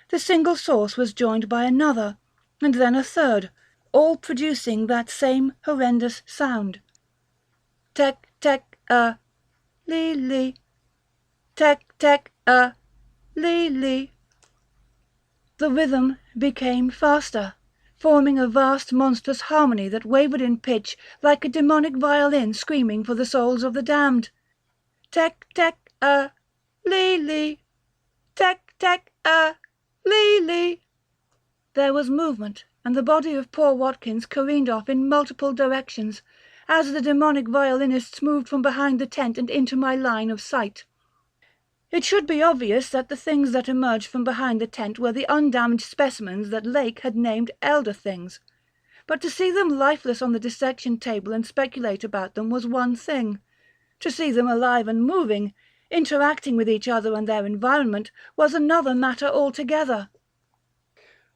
the single source was joined by another, and then a third, all producing that same horrendous sound. Tek, tek, lee, lee. Tek, tek, lee, lee. The rhythm became faster, forming a vast monstrous harmony that wavered in pitch like a demonic violin screaming for the souls of the damned. Tek, tek, lee, lee. Tek, tek, lee, lee. There was movement, and the body of poor Watkins careened off in multiple directions, as the demonic violinists moved from behind the tent and into my line of sight. It should be obvious that the things that emerged from behind the tent were the undamaged specimens that Lake had named elder things. But to see them lifeless on the dissection table and speculate about them was one thing. To see them alive and moving, interacting with each other and their environment, was another matter altogether.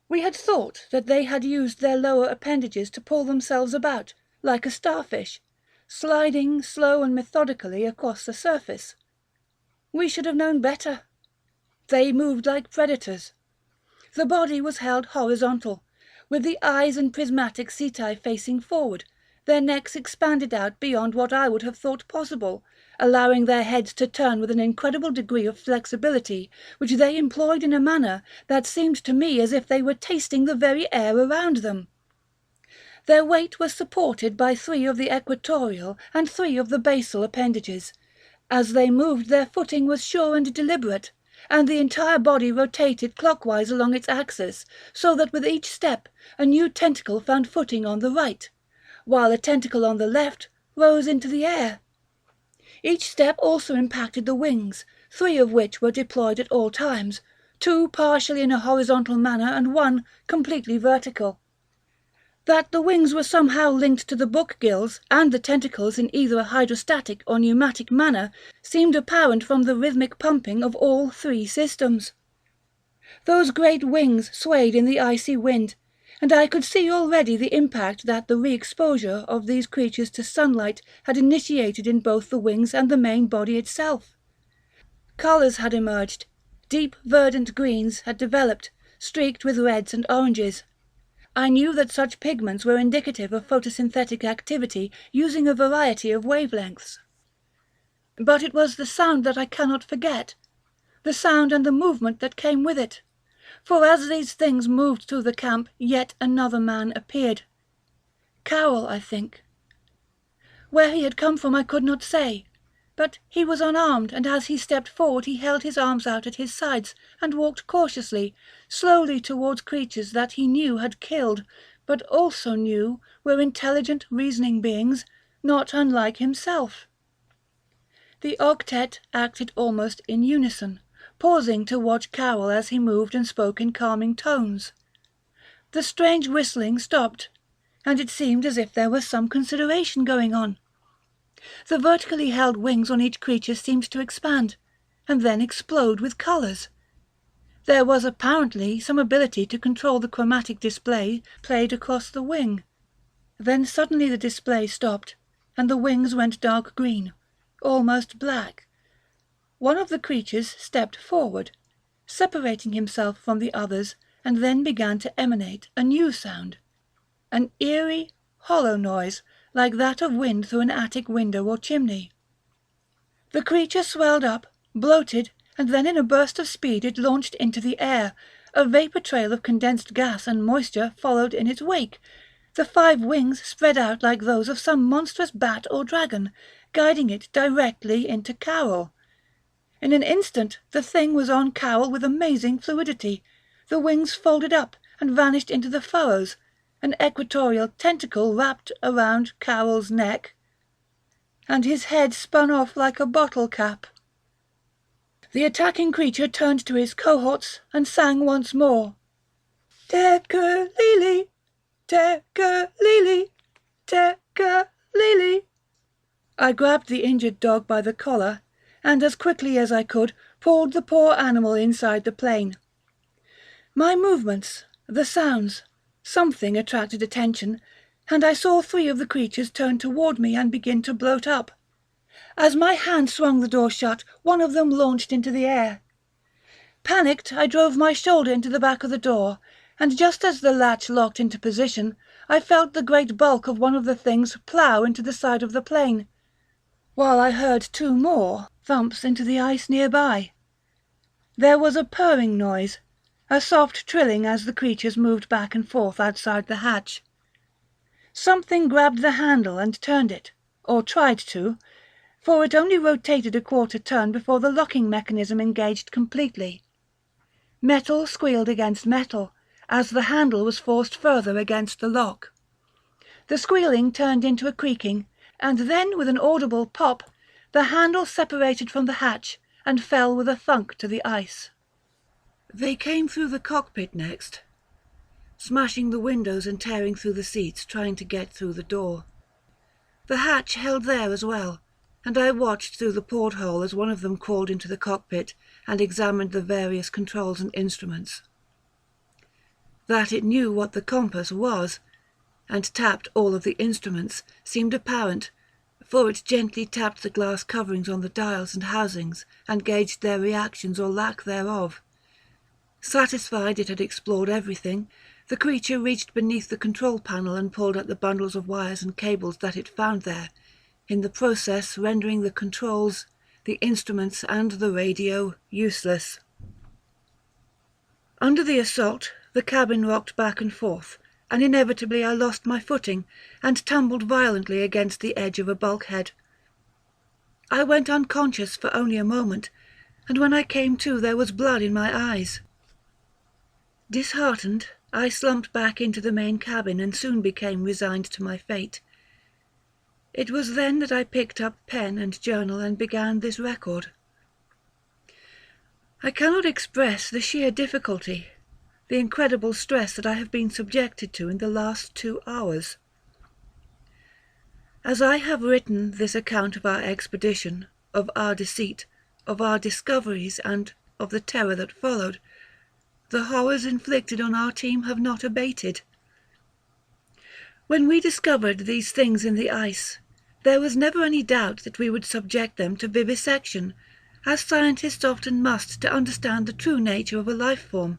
We had thought that they had used their lower appendages to pull themselves about, like a starfish, sliding slow and methodically across the surface. We should have known better. They moved like predators. The body was held horizontal, with the eyes and prismatic setae facing forward, their necks expanded out beyond what I would have thought possible, allowing their heads to turn with an incredible degree of flexibility, which they employed in a manner that seemed to me as if they were tasting the very air around them. Their weight was supported by 3 of the equatorial and 3 of the basal appendages. As they moved, their footing was sure and deliberate, and the entire body rotated clockwise along its axis, so that with each step a new tentacle found footing on the right, while a tentacle on the left rose into the air. Each step also impacted the wings, 3 of which were deployed at all times, 2 partially in a horizontal manner and 1 completely vertical. That the wings were somehow linked to the book gills and the tentacles in either a hydrostatic or pneumatic manner seemed apparent from the rhythmic pumping of all 3 systems. Those great wings swayed in the icy wind, and I could see already the impact that the re-exposure of these creatures to sunlight had initiated in both the wings and the main body itself. Colours had emerged, deep verdant greens had developed, streaked with reds and oranges. I knew that such pigments were indicative of photosynthetic activity using a variety of wavelengths. But it was the sound that I cannot forget, the sound and the movement that came with it. For as these things moved through the camp, yet another man appeared. Carroll, I think. Where he had come from I could not say, but he was unarmed, and as he stepped forward he held his arms out at his sides and walked cautiously, slowly towards creatures that he knew had killed, but also knew were intelligent, reasoning beings, not unlike himself. The octet acted almost in unison, pausing to watch Carroll as he moved and spoke in calming tones. The strange whistling stopped, and it seemed as if there was some consideration going on. The vertically held wings on each creature seemed to expand, and then explode with colours. There was apparently some ability to control the chromatic display played across the wing. Then suddenly the display stopped, and the wings went dark green, almost black. One of the creatures stepped forward, separating himself from the others, and then began to emanate a new sound, an eerie, hollow noise, like that of wind through an attic window or chimney. The creature swelled up, bloated, and then in a burst of speed it launched into the air. A vapour trail of condensed gas and moisture followed in its wake. The 5 wings spread out like those of some monstrous bat or dragon, guiding it directly into Carroll. In an instant the thing was on Carroll with amazing fluidity. The wings folded up and vanished into the furrows. An equatorial tentacle wrapped around Carroll's neck, and his head spun off like a bottle cap. The attacking creature turned to his cohorts and sang once more, "Teker-lili, Teker-lili, Teker-lili." I grabbed the injured dog by the collar, and as quickly as I could, pulled the poor animal inside the plane. My movements, the sounds, something attracted attention, and I saw 3 of the creatures turn toward me and begin to bloat up. As my hand swung the door shut, one of them launched into the air. Panicked, I drove my shoulder into the back of the door, and just as the latch locked into position, I felt the great bulk of one of the things plough into the side of the plane, while I heard 2 more thumps into the ice nearby. There was a purring noise, a soft trilling as the creatures moved back and forth outside the hatch. Something grabbed the handle and turned it, or tried to, for it only rotated a quarter turn before the locking mechanism engaged completely. Metal squealed against metal, as the handle was forced further against the lock. The squealing turned into a creaking, and then with an audible pop, the handle separated from the hatch and fell with a thunk to the ice. They came through the cockpit next, smashing the windows and tearing through the seats, trying to get through the door. The hatch held there as well, and I watched through the porthole as one of them crawled into the cockpit and examined the various controls and instruments. That it knew what the compass was, and tapped all of the instruments, seemed apparent, for it gently tapped the glass coverings on the dials and housings and gauged their reactions or lack thereof. Satisfied it had explored everything, the creature reached beneath the control panel and pulled at the bundles of wires and cables that it found there, in the process rendering the controls, the instruments and the radio useless. Under the assault, the cabin rocked back and forth, and inevitably I lost my footing and tumbled violently against the edge of a bulkhead. I went unconscious for only a moment, and when I came to there was blood in my eyes. Disheartened, I slumped back into the main cabin and soon became resigned to my fate. It was then that I picked up pen and journal and began this record. I cannot express the sheer difficulty, the incredible stress that I have been subjected to in the last 2 hours. As I have written this account of our expedition, of our deceit, of our discoveries, and of the terror that followed, the horrors inflicted on our team have not abated. When we discovered these things in the ice, there was never any doubt that we would subject them to vivisection, as scientists often must to understand the true nature of a life form.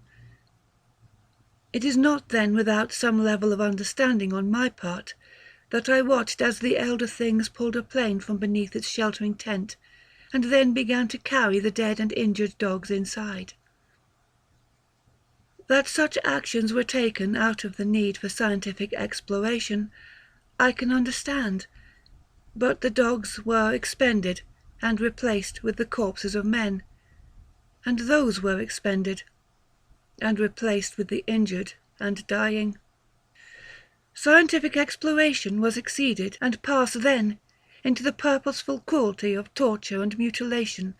It is not then without some level of understanding on my part that I watched as the elder things pulled a plane from beneath its sheltering tent, and then began to carry the dead and injured dogs inside. That such actions were taken out of the need for scientific exploration, I can understand, but the dogs were expended and replaced with the corpses of men, and those were expended and replaced with the injured and dying. Scientific exploration was exceeded and passed then into the purposeful cruelty of torture and mutilation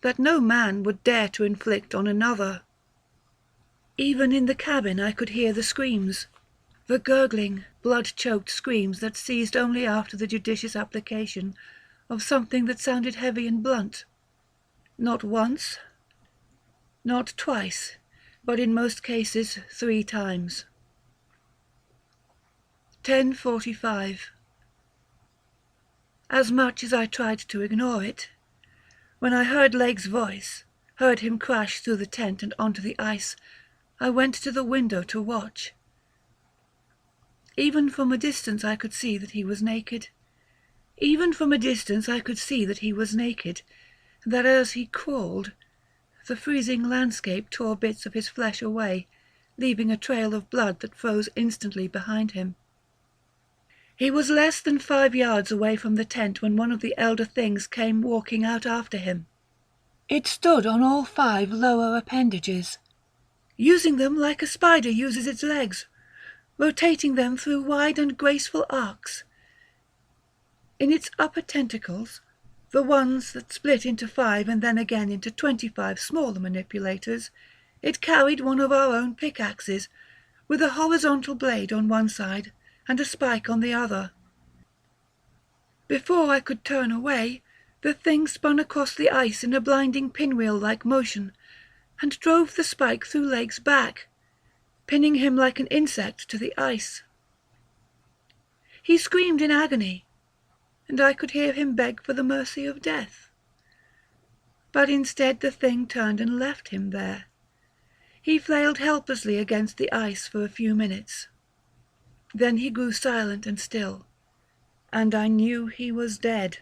that no man would dare to inflict on another. Even in the cabin I could hear the screams, the gurgling, blood-choked screams that ceased only after the judicious application of something that sounded heavy and blunt. Not once, not twice, but in most cases 3 times. 10:45. As much as I tried to ignore it, when I heard Lake's voice, heard him crash through the tent and onto the ice, I went to the window to watch. Even from a distance I could see that he was naked. Even from a distance I could see that he was naked, that as he crawled, the freezing landscape tore bits of his flesh away, leaving a trail of blood that froze instantly behind him. He was less than 5 yards away from the tent when one of the elder things came walking out after him. It stood on all 5 lower appendages, using them like a spider uses its legs, rotating them through wide and graceful arcs. In its upper tentacles, the ones that split into 5 and then again into 25 smaller manipulators, it carried one of our own pickaxes, with a horizontal blade on one side and a spike on the other. Before I could turn away, the thing spun across the ice in a blinding pinwheel-like motion, and drove the spike through Lake's back, pinning him like an insect to the ice. He screamed in agony, and I could hear him beg for the mercy of death. But instead the thing turned and left him there. He flailed helplessly against the ice for a few minutes. Then he grew silent and still, and I knew he was dead.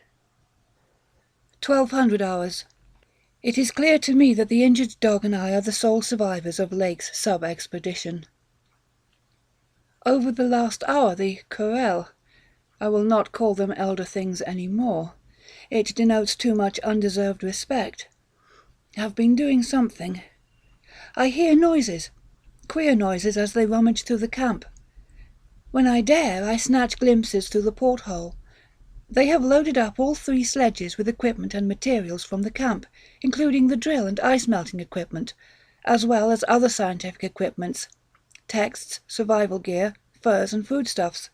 1200 hours. It is clear to me that the injured dog and I are the sole survivors of Lake's sub-expedition. Over the last hour the Corel, I will not call them elder things any more, it denotes too much undeserved respect, have been doing something. I hear noises, queer noises as they rummage through the camp. When I dare, I snatch glimpses through the porthole. They have loaded up all 3 sledges with equipment and materials from the camp, including the drill and ice-melting equipment, as well as other scientific equipments, texts, survival gear, furs and foodstuffs.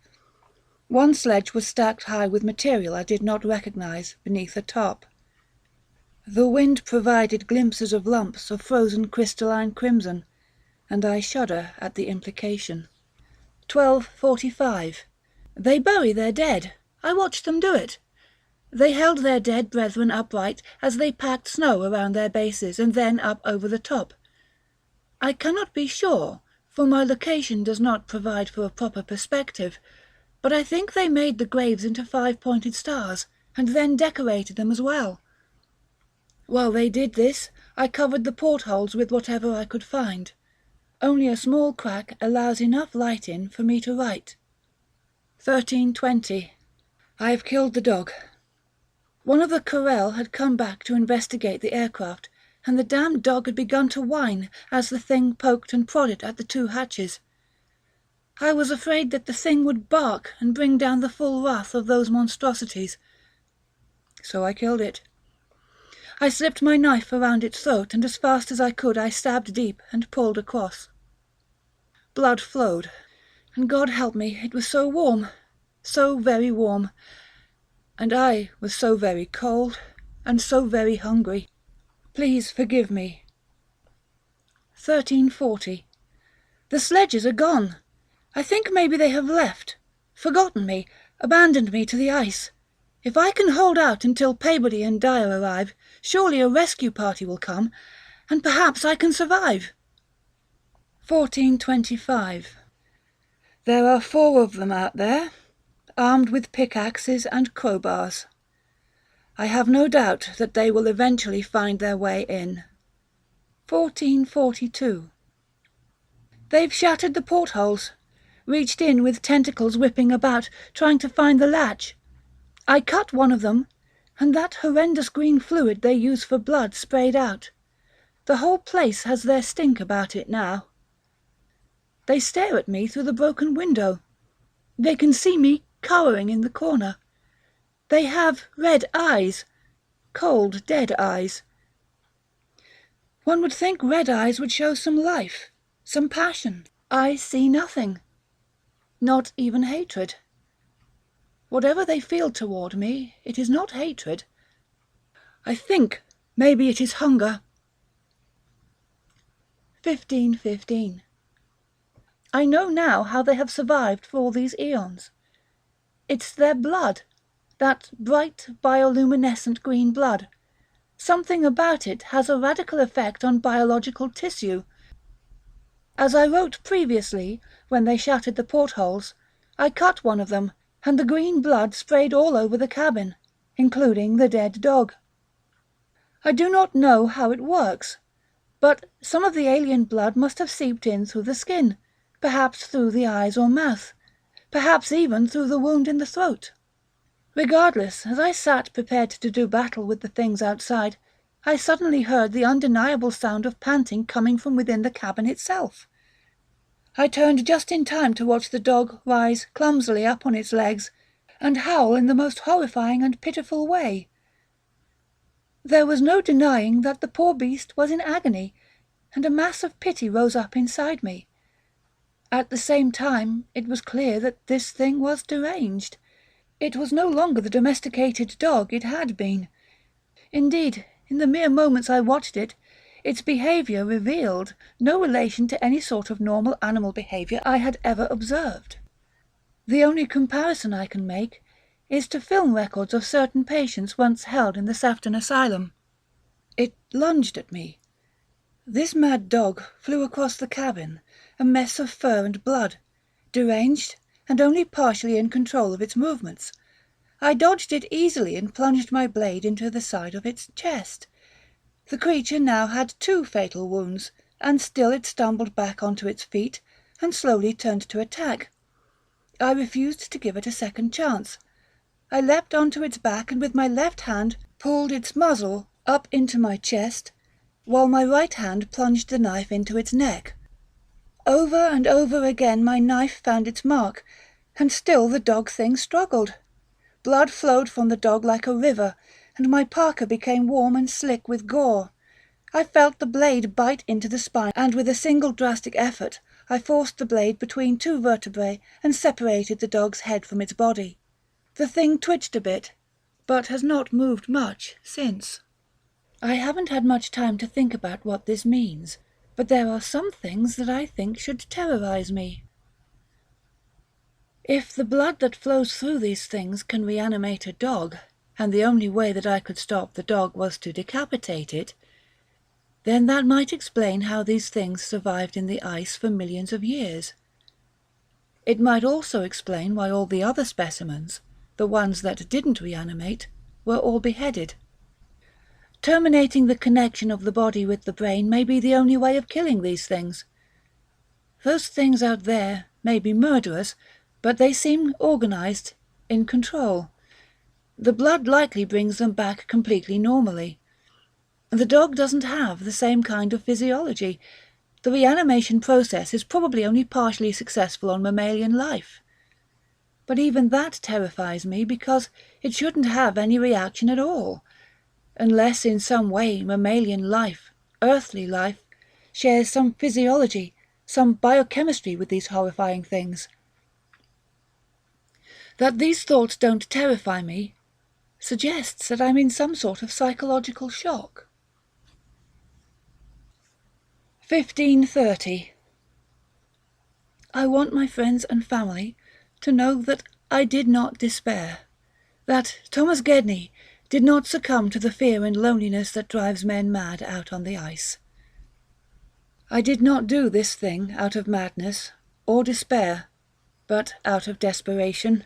One sledge was stacked high with material I did not recognize beneath the top. The wind provided glimpses of lumps of frozen crystalline crimson, and I shudder at the implication. 12:45. They bury their dead. I watched them do it. They held their dead brethren upright as they packed snow around their bases and then up over the top. I cannot be sure, for my location does not provide for a proper perspective, but I think they made the graves into 5-pointed stars, and then decorated them as well. While they did this, I covered the portholes with whatever I could find. Only a small crack allows enough light in for me to write. 13:20. I have killed the dog. One of the corral had come back to investigate the aircraft, and the damned dog had begun to whine as the thing poked and prodded at the 2 hatches. I was afraid that the thing would bark and bring down the full wrath of those monstrosities. So I killed it. I slipped my knife around its throat, and as fast as I could I stabbed deep and pulled across. Blood flowed, and God help me, it was so warm, so very warm, and I was so very cold and so very hungry. Please forgive me. 13:40. The sledges are gone. I think maybe they have left, forgotten me, abandoned me to the ice. If I can hold out until Peabody and Dyer arrive, surely a rescue party will come, and perhaps I can survive. 14:25. There are 4 of them out there, armed with pickaxes and crowbars. I have no doubt that they will eventually find their way in. 14:42. They've shattered the portholes, reached in with tentacles whipping about, trying to find the latch. I cut one of them, and that horrendous green fluid they use for blood sprayed out. The whole place has their stink about it now. They stare at me through the broken window. They can see me cowering in the corner. They have red eyes, cold, dead eyes. One would think red eyes would show some life, some passion. I see nothing, not even hatred. Whatever they feel toward me, it is not hatred. I think maybe it is hunger. 15:15. I know now how they have survived for all these eons. It's their blood, that bright bioluminescent green blood. Something about it has a radical effect on biological tissue. As I wrote previously, when they shattered the portholes, I cut one of them, and the green blood sprayed all over the cabin, including the dead dog. I do not know how it works, but some of the alien blood must have seeped in through the skin, perhaps through the eyes or mouth, perhaps even through the wound in the throat. Regardless, as I sat prepared to do battle with the things outside, I suddenly heard the undeniable sound of panting coming from within the cabin itself. I turned just in time to watch the dog rise clumsily up on its legs and howl in the most horrifying and pitiful way. There was no denying that the poor beast was in agony, and a mass of pity rose up inside me. At the same time, it was clear that this thing was deranged. It was no longer the domesticated dog it had been. Indeed, in the mere moments I watched it, its behaviour revealed no relation to any sort of normal animal behaviour I had ever observed. The only comparison I can make is to film records of certain patients once held in the Safton Asylum. It lunged at me. This mad dog flew across the cabin, a mess of fur and blood, deranged and only partially in control of its movements. I dodged it easily and plunged my blade into the side of its chest. The creature now had 2 fatal wounds, and still it stumbled back onto its feet and slowly turned to attack. I refused to give it a second chance. I leapt onto its back and with my left hand pulled its muzzle up into my chest, while my right hand plunged the knife into its neck. Over and over again my knife found its mark, and still the dog thing struggled. Blood flowed from the dog like a river, and my parka became warm and slick with gore. I felt the blade bite into the spine, and with a single drastic effort, I forced the blade between 2 vertebrae and separated the dog's head from its body. The thing twitched a bit, but has not moved much since. I haven't had much time to think about what this means, but there are some things that I think should terrorize me. If the blood that flows through these things can reanimate a dog, and the only way that I could stop the dog was to decapitate it, Then that might explain how these things survived in the ice for millions of years. It might also explain why all the other specimens, the ones that didn't reanimate, were all beheaded. Terminating the connection of the body with the brain may be the only way of killing these things. Those things out there may be murderous, but they seem organized, in control. The blood likely brings them back completely normally. The dog doesn't have the same kind of physiology. The reanimation process is probably only partially successful on mammalian life. But even that terrifies me because it shouldn't have any reaction at all, unless in some way mammalian life, earthly life, shares some physiology, some biochemistry with these horrifying things. That these thoughts don't terrify me suggests that I'm in some sort of psychological shock. 1530. I want my friends and family to know that I did not despair, that Thomas Gedney did not succumb to the fear and loneliness that drives men mad out on the ice. I did not do this thing out of madness or despair, but out of desperation.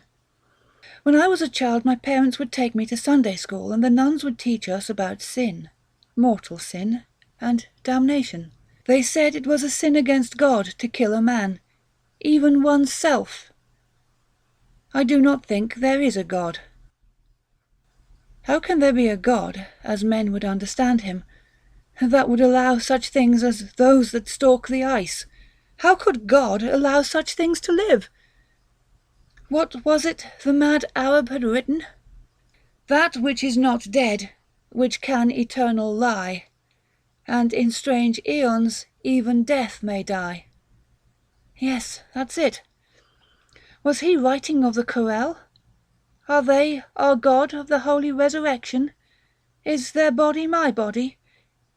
When I was a child, my parents would take me to Sunday school, and the nuns would teach us about sin, mortal sin, and damnation. They said it was a sin against God to kill a man, even one's self. I do not think there is a God. How can there be a God, as men would understand him, that would allow such things as those that stalk the ice? How could God allow such things to live? What was it the mad Arab had written? That which is not dead, which can eternal lie, and in strange aeons even death may die. Yes, that's it. Was he writing of the Chorale? Are they our God of the holy resurrection? Is their body my body?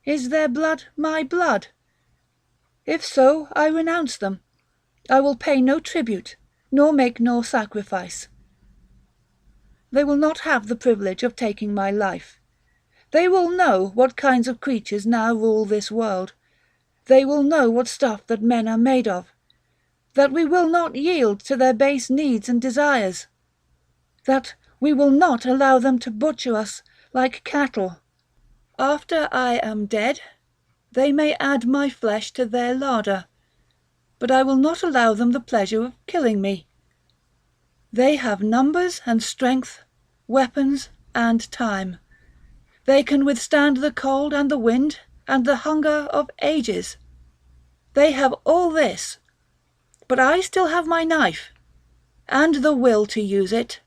Is their blood my blood? If so, I renounce them. I will pay no tribute, nor make no sacrifice. They will not have the privilege of taking my life. They will know what kinds of creatures now rule this world. They will know what stuff that men are made of, that we will not yield to their base needs and desires, that we will not allow them to butcher us like cattle. After I am dead, they may add my flesh to their larder, but I will not allow them the pleasure of killing me. They have numbers and strength, weapons and time. They can withstand the cold and the wind and the hunger of ages. They have all this, but I still have my knife, and the will to use it.